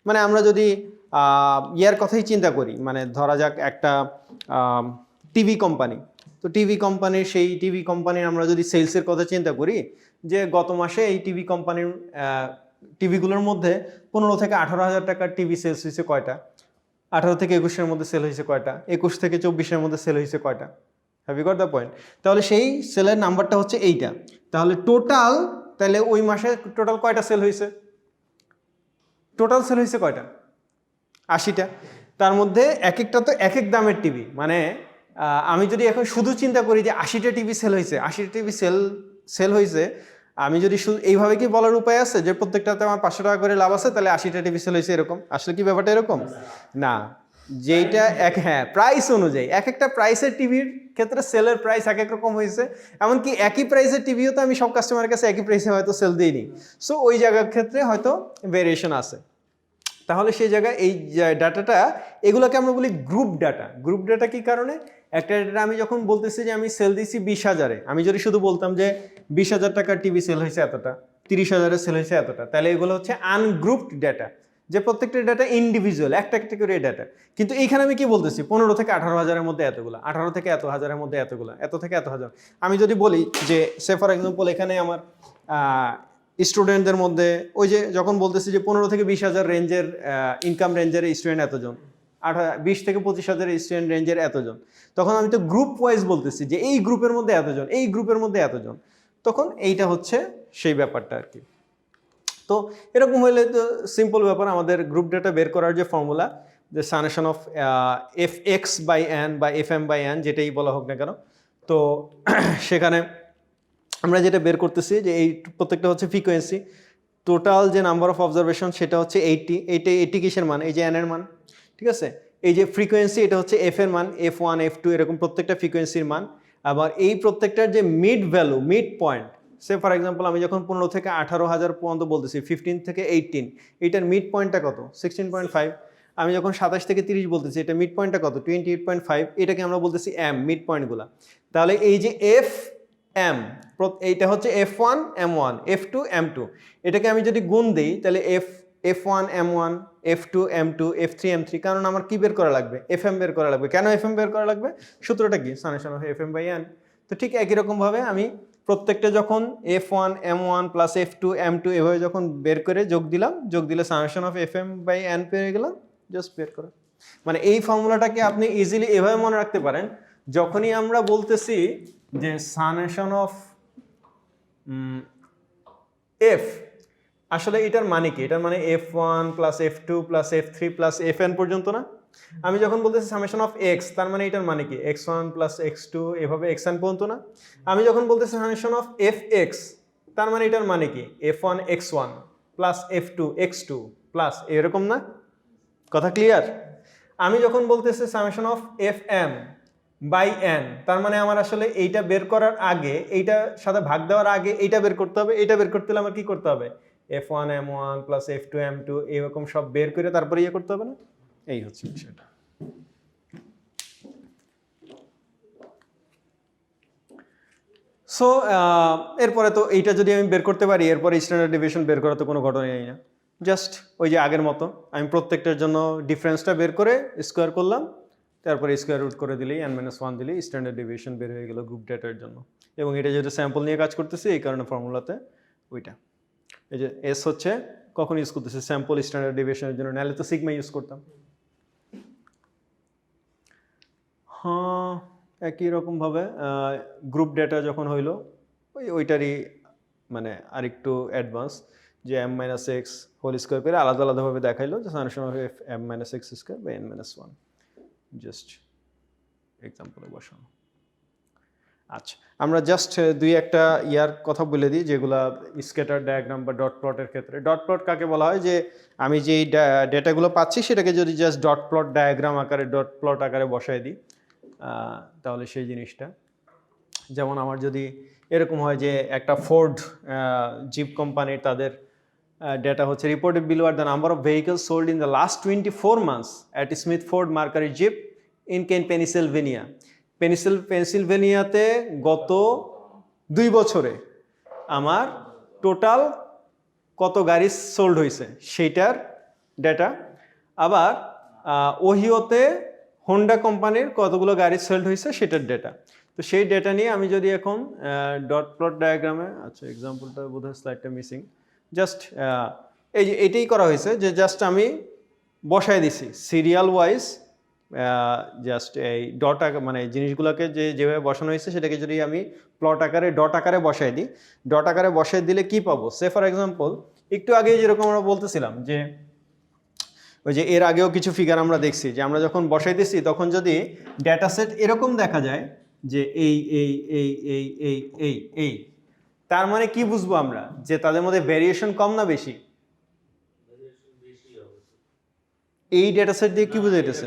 মানে আমরা যদি ইয়ার কথাই চিন্তা করি মানে ধরা যাক একটা টিভি কোম্পানি তো টিভি কোম্পানির আমরা যদি সেলসের কথা চিন্তা করি যে গত মাসে এই টিভি কোম্পানির টিভিগুলোর মধ্যে 15 থেকে 18,000 টাকার টিভি সেলস হয়েছে কয়টা 18 থেকে 21-এর মধ্যে সেল হয়েছে কয়টা 21 থেকে 24-এর মধ্যে সেল হয়েছে কয়টা have you got the point তাহলে সেই সেলের নাম্বারটা হচ্ছে এইটা তাহলে তাহলে ওই মাসে টোটাল কয়টা সেল হয়েছে কয়টা 80টা তার মধ্যে এক একটা তো এক এক দামের টিভি মানে আমি যদি এখন শুধু চিন্তা করি যে 80টা টিভি সেল হয়েছে 80টা টিভি সেল হয়েছে আমি যদি শুধু এইভাবে কি বলার উপায় আছে যে প্রত্যেকটাতে আমার 500 টাকা করে লাভ আছে তাহলে 80টা টিভি সেল হয়েছে এরকম আসলে কি ব্যাপারটা এরকম না যেইটা প্রাইস অনুযায়ী এক একটা প্রাইসের টিভির ক্ষেত্রে সেলের প্রাইস এক এক রকম হয়েছে এমনকি একই প্রাইসের টিভিও তো আমি সব কাস্টমারের কাছে একই প্রাইসে হয়তো সেল দিইনি সো ওই জায়গার ক্ষেত্রে হয়তো ভেরিয়েশন আছে তাহলে সেই জায়গায় এই ডাটাটা এগুলোকে আমরা বলি গ্রুপ ডাটা কি কারণে একটা ডাটা আমি যখন বলতেছি যে আমি সেল দিছি 20,000-এ আমি যদি শুধু বলতাম যে 20,000 টাকার টিভি সেল হয়েছে এতটা 30,000-এ সেল হয়েছে এতটা তাহলে এগুলো হচ্ছে আনগ্রুপড ডাটা যে প্রত্যেকটা ডাটা ইন্ডিভিজুয়াল একটা করে ডাটা কিন্তু এইখানে আমি কি বলতেছি 15 থেকে 18,000-এর মধ্যে এতগুলো 18 থেকে এত হাজারের মধ্যে এতগুলো এত থেকে এত হাজার আমি যদি বলি যে সে ফর এক্সাম্পল এখানে আমার স্টুডেন্টদের মধ্যে ওই যে যখন বলতেছি যে 15 থেকে 20,000 রেঞ্জের ইনকাম রেঞ্জের স্টুডেন্ট এতজন 20 থেকে 25,000 স্টুডেন্ট রেঞ্জের এতজন তখন আমি তো গ্রুপ ওয়াইজ বলতেছি যে এই গ্রুপের মধ্যে এতজন এই গ্রুপের মধ্যে এতজন তখন এইটা হচ্ছে সেই ব্যাপারটা আর কি তো এরকম হইলে তো সিম্পল ব্যাপার আমাদের গ্রুপ ডেটা বের করার যে ফর্মুলা যে summation of f x by n বা এফ এম বাই এন যেটাই বলা হোক না কেন তো সেখানে আমরা যেটা বের করতেছি যে এই প্রত্যেকটা হচ্ছে ফ্রিকোয়েন্সি টোটাল যে নাম্বার অফ অবজারভেশন সেটা হচ্ছে 80 কিসের মান এই যে এন এর মান ঠিক আছে এই যে ফ্রিকোয়েন্সি এটা হচ্ছে এফ এর মান F1 F2 এরকম প্রত্যেকটা ফ্রিকোয়েন্সির মান আবার এই প্রত্যেকটার যে mid value mid point say for example আমি যখন 15 থেকে 18,000 পর্যন্ত বলতেছি 15 থেকে 18 এইটার মিড পয়েন্টটা কত 16.5 আমি যখন 27 থেকে 30 বলতেছি এটা মিড পয়েন্টটা কত 28.5 এটাকে আমরা বলতেছি এম মিড পয়েন্টগুলা তাহলে এই যে এফ এম এইটা হচ্ছে F1 M1 F2 M2 এটাকে আমি যদি গুণ দিই তাহলে F1 M1 F2 M2 F3 M3 কারণ আমার কি বের করা লাগবে FM বের করা লাগবে কেন FM বের করা লাগবে সূত্রটা কি summation of FM by n তো ঠিক একই রকম ভাবে আমি প্রত্যেকটা যখন F1 M1 plus F2 M2 এভাবে যখন বের করে যোগ দিলে summation of FM by n পেয়ে গেলাম জাস্ট বের করা মানে এই ফর্মুলাটাকে আপনি ইজিলি এভাবে মনে রাখতে পারেন যখনই আমরা বলতেছি যে সামেশন অফ এফ আসলে এটার মানে কি এটার মানে F1 plus F2 plus F3 plus Fn পর্যন্ত না আমি যখন বলতেছি সামেশন অফ এক্স তার মানে এটার মানে কি x1 প্লাস x2 এভাবে xn পর্যন্ত না আমি যখন বলতেছি সামেশন অফ fx তার মানে এটার মানে কি F1 x1 plus F2 x2 plus এরকম না কথা ক্লিয়ার আমি যখন বলতেছি summation of fm by n তার মানে আমার আসলে এইটা বের করার আগে এইটা সাথে ভাগ দেওয়ার আগে এইটা বের করতে হবে এইটা বের করতে হলে আমার কি করতে হবে F1 M1 plus F2 M2 এরকম সব বের করে তারপরে ইয়ে করতে হবে না এই হচ্ছে বিষয়টা সো এরপরে তো এইটা যদি আমি বের করতে পারি এরপরে স্ট্যান্ডার্ড ডেভিয়েশন বের করা তো কোনো ঘটনাই না জাস্ট ওই যে আগের মতো আমি প্রত্যেকটার জন্য ডিফারেন্সটা বের করে স্কোয়ার করলাম তারপরে স্কোয়ার রুট করে দিলেই n-1 দিলেই স্ট্যান্ডার্ড ডেভিয়েশন বের হয়ে গেল গ্রুপ ডেটার জন্য এবং এটা যেহেতু স্যাম্পল নিয়ে কাজ করতেছি এই কারণে ফর্মুলাতে ওইটা এই যে এস হচ্ছে কখন ইউজ করতেছি স্যাম্পল স্ট্যান্ডার্ড ডেভিয়েশনের জন্য নাহলে তো সিগমা ইউজ করতাম হ্যাঁ একই রকমভাবে গ্রুপ ডেটা যখন হইলো ওইটারই মানে আরেকটু অ্যাডভান্স যে m-x হোল স্কোয়ার করে আলাদা আলাদাভাবে দেখাইলো যে summation of m-x square by n-1 just এক্সাম্পলে বসানো আচ্ছা, আমরা জাস্ট দুই একটা ইয়ার কথা বলে দিই যেগুলা স্ক্যাটার ডায়াগ্রাম বা ডট প্লটের ক্ষেত্রে। ডট প্লট কাকে বলা হয়, যে আমি যেই ডেটাগুলো পাচ্ছি সেটাকে যদি জাস্ট ডট প্লট ডায়াগ্রাম আকারে ডট প্লট আকারে বসায় দিই তাহলে সেই জিনিসটা, যেমন আমার যদি এরকম হয় যে একটা ফোর্ড জিপ কোম্পানির তাদের ডেটা হচ্ছে reported below are the number of vehicles sold in the last 24 months at Smith Ford Mercury Jeep in Pennsylvania. পেনসিলভেনিয়াতে গত 2 বছরে আমার টোটাল কত গাড়ি সোল্ড হয়েছে সেইটার ডেটা। আবার ওহিওতে হোন্ডা কোম্পানির কতগুলো গাড়ি সোল্ড হয়েছে সেটার ডেটা। তো সেই ডেটা নিয়ে আমি যদি এখন ডট প্লট ডায়াগ্রামে, আচ্ছা এক্সাম্পলটা বোধহয় স্লাইডটা মিসিং, জাস্ট এই যে এটাই করা হয়েছে যে জাস্ট আমি বসায় দিছি সিরিয়াল ওয়াইজ, জাস্ট এই ডট মানে জিনিসগুলোকে যেভাবে বসানো হয়েছে সেটাকে যদি আমি প্লট আকারে ডট আকারে বসাই দিই, ডট আকারে বসাই দিলে কি পাবো, সে ফর এক্সাম্পল একটু আগে যেরকম আমরা বলতেছিলাম যে ওই যে এর আগেও কিছু ফিগার আমরা দেখছি যে আমরা যখন বসাইতেছি তখন যদি ডেটা সেট এরকম দেখা যায় যে এই এই এই এই এই এই এই, তার মানে কি বুঝবো আমরা যে তাদের মধ্যে ভেরিয়েশন কম না বেশি? এই ডেটা সেট দিয়ে কি বুঝাইতেছে?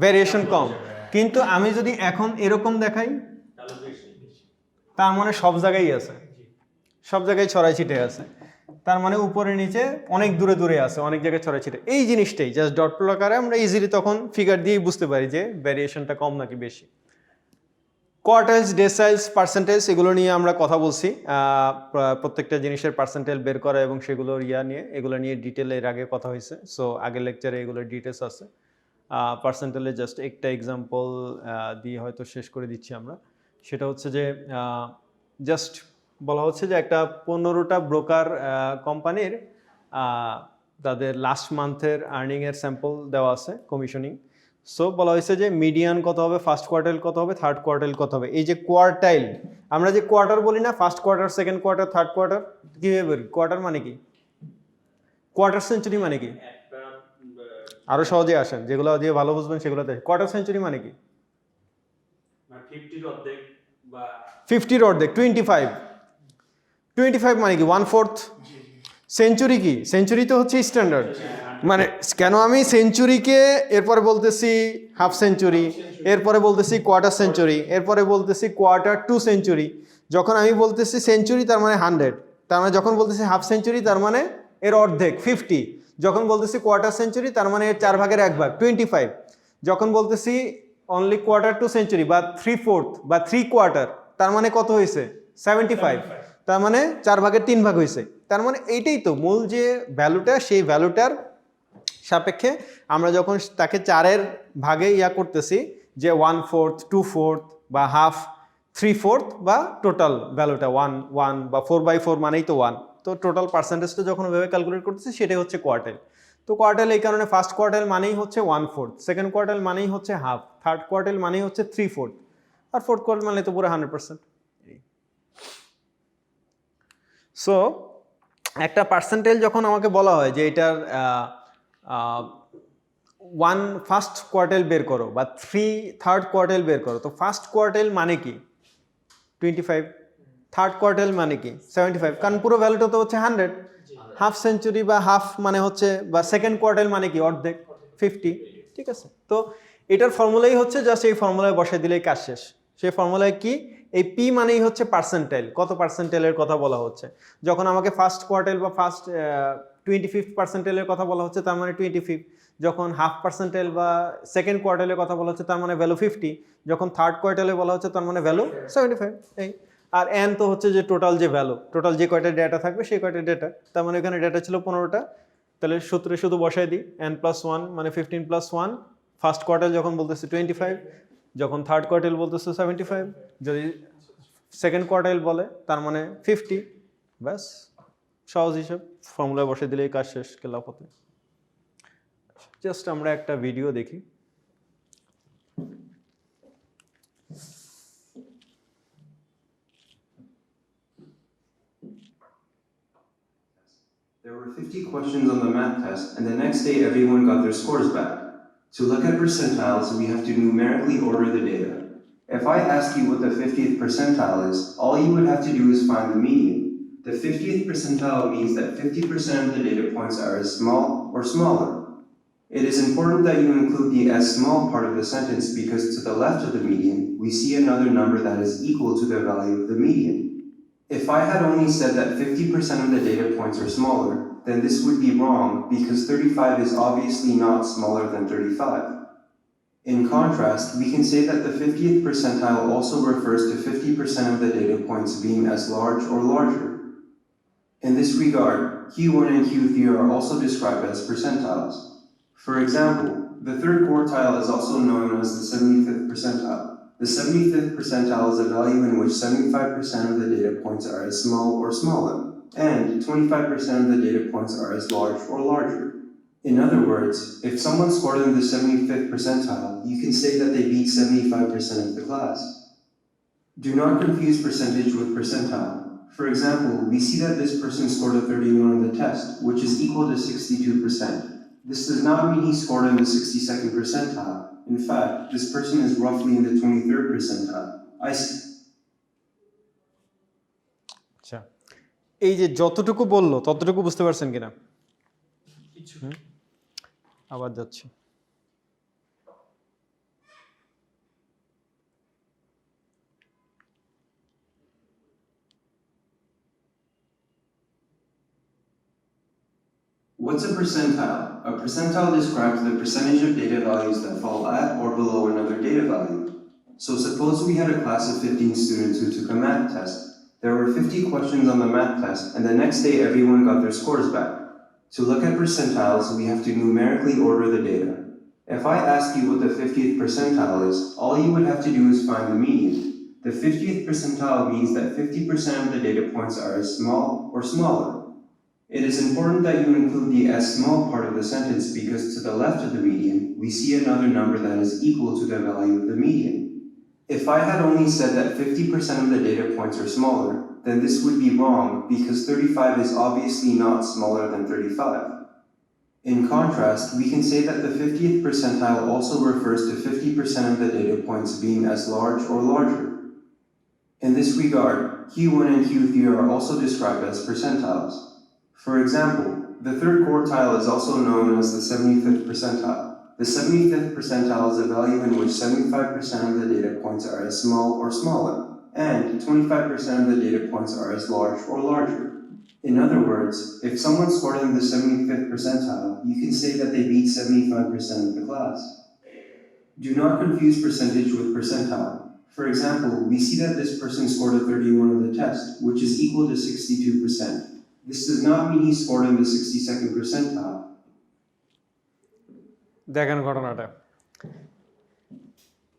ভেরিয়েশন কম। কিন্তু আমি যদি এখন এরকম দেখাই তার মানে সব জায়গায় আছে, সব জায়গায় ছড়াই ছিটে আছে, তার মানে উপরে নিচে অনেক দূরে দূরে আছে, অনেক জায়গায় ছড়াই ছিটে। এই জিনিসটাই জাস্ট ডট প্লট আকারে আমরা ইজিলি তখন ফিগার দিয়েই বুঝতে পারি যে ভেরিয়েশনটা কম নাকি বেশি। কোয়ার্টাইলস, ডেসাইলস, পার্সেন্টেজ এগুলো নিয়ে আমরা কথা বলছি, প্রত্যেকটা জিনিসের পার্সেন্টেজ বের করা এবং সেগুলোর নিয়ে এগুলো নিয়ে ডিটেল এর আগে কথা হয়েছে। সো আগের লেকচারে এগুলোর ডিটেলস আছে। পার্সেন্টেজে জাস্ট একটা এক্সাম্পল দিয়ে হয়তো শেষ করে দিচ্ছি আমরা। সেটা হচ্ছে যে জাস্ট বলা হচ্ছে যে একটা 15টা ব্রোকার কোম্পানির তাদের লাস্ট মান্থের আর্নিংয়ের স্যাম্পল দেওয়া আছে, কমিশনিং। সো বলা হয়েছে যে মিডিয়ান কত হবে, ফার্স্ট কোয়ার্টাইল কত হবে, থার্ড কোয়ার্টাইল কত হবে। এই যে কোয়ার্টাইল, আমরা যে কোয়ার্টার বলি না, first quarter, second quarter, third quarter, কীভাবে বলি? কোয়ার্টার মানে কি? কোয়ার্টার সেঞ্চুরি মানে কি? আরো সহজে আসেন, যেগুলো দিয়ে ভালো বুঝবেন সেগুলোতে। কোয়ার্টার সেঞ্চুরি মানে কি? 50-র অর্ধেক 25। 25 মানে কি? 1/4। সেঞ্চুরি কি? সেঞ্চুরি তো হচ্ছে স্ট্যান্ডার্ড। মানে কেন আমি সেঞ্চুরিকে এরপরে বলতেছি হাফ সেঞ্চুরি, এরপরে বলতেছি কোয়ার্টার সেঞ্চুরি, এরপরে বলতেছি কোয়ার্টার টু সেঞ্চুরি। যখন আমি বলতেছি সেঞ্চুরি তার মানে 100, তার মানে যখন বলতেছি হাফ সেঞ্চুরি তার মানে এর অর্ধেক 50, যখন বলতেছি কোয়ার্টার সেঞ্চুরি তার মানে এর 4/এর 1/, 25, যখন বলতেছি অনলি কোয়ার্টার টু সেঞ্চুরি বা 3/4 বা 3 কোয়ার্টার তার মানে কত হয়েছে? 75, তার মানে 4/3 হয়েছে। তার মানে এইটাই তো মূল যে ভ্যালুটা, সেই ভ্যালুটার সাপেক্ষে আমরা যখন তাকে 4-এর ভাগে করতেছি যে 1/4, 2/4 বা হাফ, 3/4 বা টোটাল ভ্যালুটা 1 বা 4/4 মানেই তো 1। তো টোটাল পার্সেন্টেজটা যখন ওইভাবে ক্যালকুলেট করতেছি সেটাই হচ্ছে কোয়ার্টাইল। তো কোয়ার্টাইল এই কারণে ফার্স্ট কোয়ার্টাইল মানেই হচ্ছে 1/4, সেকেন্ড কোয়ার্টাইল মানেই হচ্ছে হাফ, থার্ড কোয়ার্টাইল মানেই হচ্ছে 3/4, আর ফোর্থ কোয়ার্টাইল মানে তো পুরো 100%। সো একটা পার্সেন্টেজ যখন আমাকে বলা হয় যে এটার 1 ফার্স্ট কোয়ার্টাইল বের করো বা 3 থার্ড কোয়ার্টাইল বের করো, তো ফার্স্ট কোয়ার্টাইল মানে কি? 25, থার্ড কোয়ার্টাইল মানে কি? 75, কারণ পুরো ভ্যালুটা তো হচ্ছে 100। হাফ সেঞ্চুরি বা হাফ মানে হচ্ছে, বা সেকেন্ড কোয়ার্টাইল মানে কি? অর্ধেক, 50। ঠিক আছে, তো এটার ফর্মুলাই হচ্ছে জাস্ট এই ফর্মুলায় বসাই দিলেই কাজ শেষ। সেই ফর্মুলায় কি? এই পি মানেই হচ্ছে পার্সেন্টাইল, কত পার্সেন্টাইলের কথা বলা হচ্ছে। যখন আমাকে ফার্স্ট কোয়ার্টাইল বা ফার্স্ট 25 পার্সেন্টাইলের কথা বলা হচ্ছে তার মানে 25, যখন হাফ পার্সেন্টাইল বা সেকেন্ড কোয়ার্টাইলের কথা বলা হচ্ছে তার মানে ভ্যালু 50, যখন থার্ড কোয়ার্টাইলে বলা হচ্ছে তার মানে ভ্যালু 75। এই আর এন তো হচ্ছে যে টোটাল যে ভ্যালু, টোটাল যে কয়টা ডেটা থাকবে সেই কয়টা ডেটা। তার মানে এখানে ডেটা ছিল 15টা, তাহলে সূত্রে শুধু বসাই দিই n+1 মানে 15+1। ফার্স্ট কোয়ার্টাইল যখন বলতেছে 25, যখন থার্ড কোয়ার্টাইল বলতেছে 75, যদি সেকেন্ড কোয়ার্টাইল বলে তার মানে 50। ব্যাস, সহজ হিসাব, ফর্মুলায় বসে দিলেই কাজ শেষ কেলাপথে। জাস্ট আমরা একটা ভিডিও দেখি। There were 50 questions on the math test, and the next day everyone got their scores back. To look at percentiles, we have to numerically order the data. If I ask you what the 50th percentile is, all you would have to do is find the median. The 50th percentile means that 50% of the data points are as small or smaller. It is important that you include the as small part of the sentence because to the left of the median, we see another number that is equal to the value of the median. If I had only said that 50% of the data points are smaller, then this would be wrong because 35 is obviously not smaller than 35. In contrast, we can say that the 50th percentile also refers to 50% of the data points being as large or larger. In this regard, Q1 and Q3 are also described as percentiles. For example, the third quartile is also known as the 75th percentile. The 75th percentile is a value in which 75% of the data points are as small or smaller, and 25% of the data points are as large or larger. In other words, if someone scored in the 75th percentile, you can say that they beat 75% of the class. Do not confuse percentage with percentile. For example, we see that this person scored a 31 on the test, which is equal to 62%. This does not mean he scored in the 62nd percentile. In fact, this person is roughly in the 23rd percentile. আচ্ছা, এই যে যতটুকু বললো ততটুকু বুঝতে পারছেন কিনা? আবার যাচ্ছি। What's a percentile? A percentile describes the percentage of data values that fall at or below another data value. So suppose we had a class of 15 students who took a math test. There were 50 questions on the math test, and the next day everyone got their scores back. To look at percentiles, we have to numerically order the data. If I ask you what the 50th percentile is, all you would have to do is find the median. The 50th percentile means that 50% of the data points are as small or smaller. It is important that you include the as small part of the sentence because to the left of the median, we see another number that is equal to the value of the median. If I had only said that 50% of the data points are smaller, then this would be wrong because 35 is obviously not smaller than 35. In contrast, we can say that the 50th percentile also refers to 50% of the data points being as large or larger. In this regard, Q1 and Q3 are also described as percentiles. For example, the third quartile is also known as the 75th percentile. The 75th percentile is a value in which 75% of the data points are as small or smaller, and 25% of the data points are as large or larger. In other words, if someone scored in the 75th percentile, you can say that they beat 75% of the class. Do not confuse percentage with percentile. For example, we see that this person scored a 31 on the test, which is equal to 62%. This does not mean he scored in the 62nd percentile. দেখেন ঘটনাটা,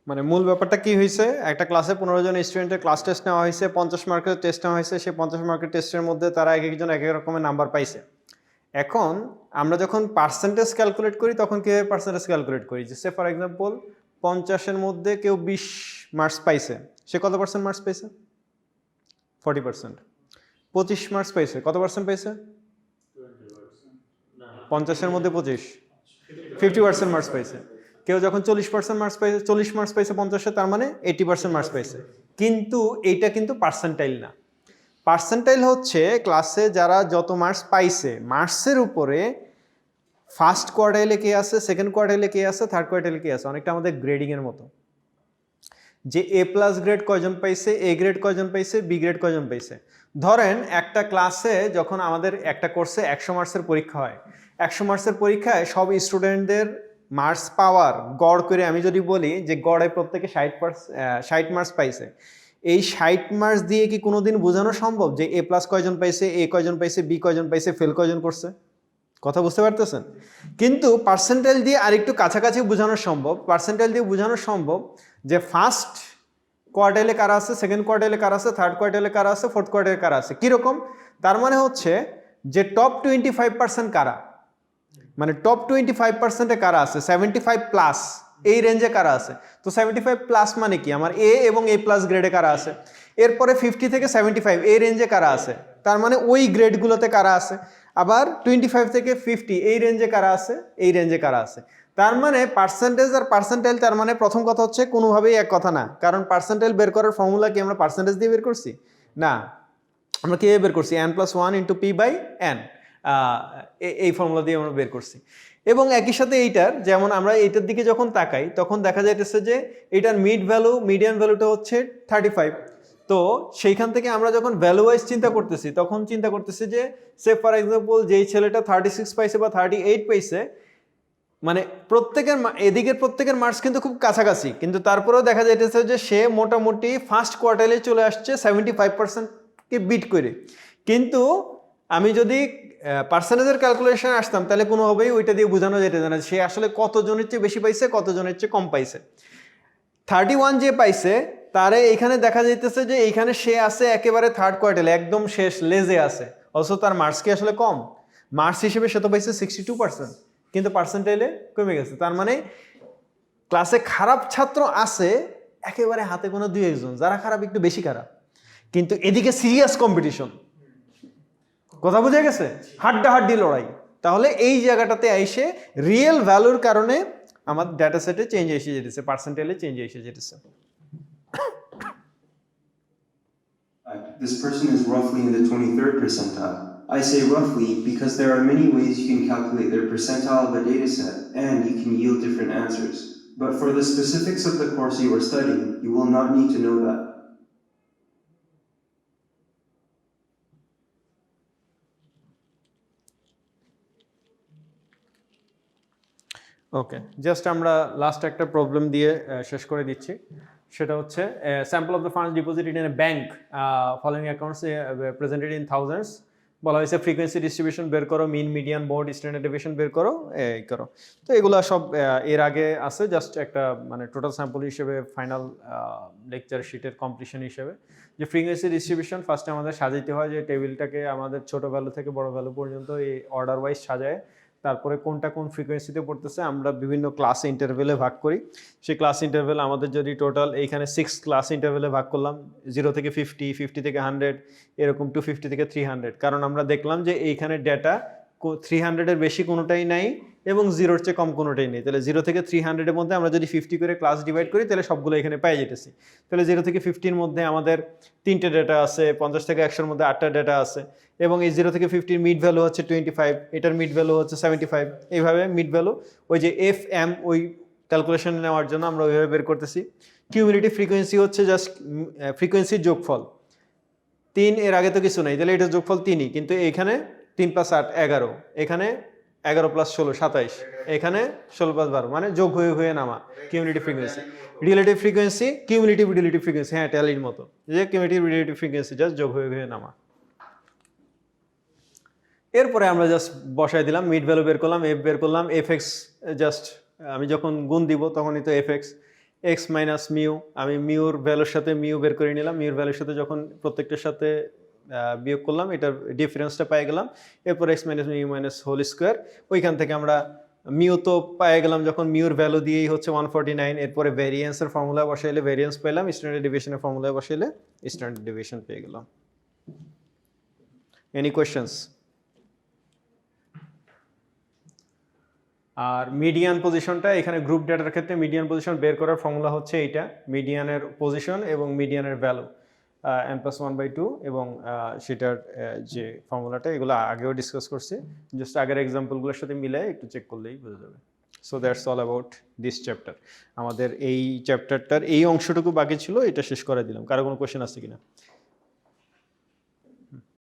মানে মূল ব্যাপারটা কি হয়েছে, একটা ক্লাসে 15 জন স্টুডেন্টের ক্লাস টেস্ট নেওয়া হয়েছে, 50 মার্কের টেস্ট নেওয়া হয়েছে। সেই 50 মার্কের টেস্টের মধ্যে তারা এক একজন এক এক রকমের নাম্বার পাইছে। এখন আমরা যখন পার্সেন্টেজ ক্যালকুলেট করি তখন কীভাবে পার্সেন্টেজ ক্যালকুলেট করি? যে ফর এক্সাম্পল 50-এর মধ্যে কেউ 20 মার্কস পাইছে, সে কত পার্সেন্ট মার্কস পাইছে? 40%। 25 মার্কস পাইছে, কত পার্সেন্ট পাইছে? 50-এর মধ্যে 25, 50% মার্কস পাইছে। কেউ যখন 40% মার্কস পাইছে, 40 মার্কস পাইছে 50-এ, তার মানে 80% মার্কস পাইছে। কিন্তু এইটা কিন্তু পার্সেন্টাইল না। পার্সেন্টাইল হচ্ছে ক্লাসে যারা যত মার্কস পাইছে, মার্কসের উপরে ফার্স্ট কোয়ার্টাইলে কে আছে, সেকেন্ড কোয়ার্টাইলে কে আছে, থার্ড কোয়ার্টাইলে কে আছে। অনেকটা আমাদের গ্রেডিংয়ের মতো, যে এ প্লাস গ্রেড কয়জন পাইছে, এ গ্রেড কয়জন পাইছে, বি গ্রেড কয়জন পাইছে। ধরেন একটা ক্লাসে যখন আমাদের একটা কোর্সে 100 মার্কসের পরীক্ষা হয়, 100 মার্কসের পরীক্ষায় সব স্টুডেন্টদের মার্কস পাওয়ার গড় করে আমি যদি বলি যে গড়ে প্রত্যেকে 60 মার্কস পাইছে, এই 60 মার্কস দিয়ে কি কোনোদিন বোঝানো সম্ভব যে এ প্লাস কয়জন পাইছে, এ কয়জন পাইছে, বি কয়জন পাইছে, ফেল কয়জন করছে? কথা বুঝতে পারতেছেন? কিন্তু পার্সেন্টাইল দিয়ে আরেকটু কাছাকাছি বোঝানো সম্ভব। পার্সেন্টাইল দিয়ে বোঝানো সম্ভব যে ফার্স্ট কোয়ার্টাইলে কারা আছে, সেকেন্ড কোয়ার্টাইলে কারা আছে, থার্ড কোয়ার্টাইলে কারা আছে, ফোর্থ কোয়ার্টাইলে কারা আছে। কীরকম? তার মানে হচ্ছে যে টপ 25% কারা, মানে টপ 25%-এ কারা আছে, 75+ এই রেঞ্জে কারা আছে। তো 75+ মানে কি? আমার এ এবং এ প্লাস গ্রেডে কারা আছে। এরপরে 50 থেকে 75 এই রেঞ্জে কারা আছে, তার মানে ওই গ্রেডগুলোতে কারা আছে, আবার 25 থেকে 50 এই রেঞ্জে কারা আছে, এই রেঞ্জে কারা আছে। তার মানে পার্সেন্টেজ আর পার্সেন্টাইল, তার মানে প্রথম কথা হচ্ছে কোনোভাবেই এক কথা না, কারণ পার্সেন্টাইল বের করার ফর্মুলা কি আমরা পার্সেন্টেজ দিয়ে বের করছি না, আমরা কীভাবে বের করছি n+1 × p/n, এই ফর্মুলা দিয়ে আমরা বের করছি। এবং একই সাথে এইটার যেমন আমরা এইটার দিকে যখন তাকাই তখন দেখা যাইতেছে যে এটার মিডিয়ান ভ্যালুটা হচ্ছে 35। তো সেইখান থেকে আমরা যখন ভ্যালু ওয়াইজ চিন্তা করতেছি তখন চিন্তা করতেছি যে সে ফর এক্সাম্পল যেই ছেলেটা 36 পাইছে বা 38 পাইছে, মানে প্রত্যেকের এদিকের প্রত্যেকের মার্কস কিন্তু খুব কাছাকাছি, কিন্তু তারপরেও দেখা যাইতেছে যে সে মোটামুটি ফার্স্ট কোয়ার্টাইলে চলে আসছে 75%কে বিট করে। কিন্তু আমি যদি পার্সেন্টেজের ক্যালকুলেশন আসতাম তাহলে কোনোভাবেই ওইটা দিয়ে বোঝানো যেতে না সে আসলে কতজনের চেয়ে বেশি পাইছে কতজনের চেয়ে কম পাইছে। 31 যে পাইছে তারে এখানে দেখা যাইতেছে যে এইখানে সে আছে একেবারে থার্ড কোয়ার্টাইলে, একদম শেষ লেজে আছে, অথচ তার মার্কস কি আসলে কম, মার্কস হিসেবে সে তো পাইছে 62%, কিন্তু পার্সেন্টাইলে কমে গেছে। তার মানে ক্লাসে খারাপ ছাত্র আছে একেবারে হাতে কোনো 2-1 জন, যারা খারাপ একটু বেশি খারাপ, কিন্তু এদিকে সিরিয়াস কম্পিটিশন। কথা বোঝা গেছে, হাড্ডাহাড্ডি লড়াই। তাহলে এই জায়গাটাতে এসে রিয়েল ভ্যালুর কারণে আমার ডেটা সেটে চেঞ্জ এসে যেতেছে, পার্সেন্টাইলে চেঞ্জ এসে যেতেছে। This person is roughly in the 23rd percentile. I say roughly because there are many ways you can calculate their percentile of a dataset and you can yield different answers. But for the specifics of the course you are studying, you will not need to know that. Okay, just আমরা last একটা problem দিয়ে শেষ করে দিচ্ছি। সেটা হচ্ছে sample of the funds deposited in a bank following accounts presented in thousands. বলা হয়েছে ফ্রিকোয়েন্সি ডিস্ট্রিবিউশন বের করো, mean median mode standard deviation বের করো, এই করো। তো এগুলো সব এর আগে আছে, জাস্ট একটা মানে টোটাল স্যাম্পল হিসেবে ফাইনাল লেকচার শিটের কমপ্লিশন হিসেবে। যে ফ্রিকোয়েন্সি ডিস্ট্রিবিউশন ফার্স্টে আমাদের সাজাইতে হয়, যে টেবিলটাকে আমাদের ছোট ভ্যালু থেকে বড় ভ্যালু পর্যন্ত এই অর্ডার ওয়াইজ সাজায়, তারপরে কোনটা কোন ফ্রিকোয়েন্সিতে পড়তেছে আমরা বিভিন্ন ক্লাস ইন্টারভেলে ভাগ করি। সেই ক্লাস ইন্টারভেল আমাদের যদি টোটাল এইখানে 6 ক্লাস ইন্টারভেলে ভাগ করলাম, 0 থেকে 50, 50 থেকে 100, এরকম 250 থেকে 300, কারণ আমরা দেখলাম যে এইখানে ডেটা 300-এর বেশি কোনোটাই নাই এবং 0-র চেয়ে কম কোনোটাই নেই। তাহলে 0 থেকে 300-এর মধ্যে আমরা যদি 50 করে ক্লাস ডিভাইড করি তাহলে সবগুলো এখানে পেয়ে যেতেছি। তাহলে 0 থেকে 50-এর মধ্যে আমাদের 3টে ডেটা আছে, 50 থেকে 100-এর মধ্যে 8টা ডেটা আছে, এবং এই 0 থেকে 50-এর মিড ভ্যালু হচ্ছে 25, এটার মিড ভ্যালু হচ্ছে 75। এইভাবে মিড ভ্যালু ওই যে FM ওই ক্যালকুলেশন নেওয়ার জন্য আমরা ওইভাবে বের করতেছি। কিউমুলেটিভ ফ্রিকোয়েন্সি হচ্ছে জাস্ট ফ্রিকোয়েন্সির যোগফল। 3 এর আগে তো কিছু নাই, তাহলে এটা যোগফল 3ই, কিন্তু এখানে 3 + 8 11, এখানে 11 + 16 27, এখানে 16 + 12, মানে যোগ হয়ে হয়ে নামা cumulative frequency. Relative frequency cumulative relative frequency, হ্যাঁ ট্যালির মতো, যে কিউমুলেটিভ রিলেটিভ ফ্রিকোয়েন্সি জাস্ট যোগ হয়ে হয়ে নামা। এরপরে আমরা জাস্ট বসাই দিলাম, মিড ভ্যালু বের করলাম, এফ বের করলাম, এফএক্স জাস্ট আমি যখন গুণ দিব তখনই তো এফএক্স এক্স মাইনাস মিউ, আমি মিউর ভ্যালুর সাথে মিউ বের করে নিলাম, মিউর ভ্যালুর সাথে যখন প্রত্যেকটার সাথে বিয়োগ করলাম এটার ডিফারেন্সটা পেয়ে গেলাম। এরপর x minus mu minus whole square, ওইখান থেকে আমরা মিউ তো পেয়ে গেলাম যখন মিউর ভ্যালু দিয়েই হচ্ছে 149। এরপরে ভ্যারিয়েন্সের ফর্মুলা বসাইলে ভ্যারিয়েন্স পেলাম, স্ট্যান্ডার্ড ডেভিয়েশনের ফর্মুলা বসাইলে স্ট্যান্ডার্ড ডেভিয়েশন পেয়ে গেলাম। Any questions? আর মিডিয়ান পজিশনটা এখানে গ্রুপ ডেটার ক্ষেত্রে মিডিয়ান পজিশন বের করার ফর্মুলা হচ্ছে এইটা, মিডিয়ানের পজিশন এবং মিডিয়ানের ভ্যালু n+1/2, এবং সেটার যে ফর্মুলাটা এগুলো আগেও ডিসকাস করছি, জাস্ট আগের এক্সাম্পলগুলোর সাথে মিলে একটু চেক করলেই বোঝা যাবে। So that's all about this chapter. আমাদের এই চ্যাপ্টারটার এই অংশটুকু বাকি ছিল, এটা শেষ করে দিলাম। কারো কোনো কোয়েশ্চেন আছে কিনা?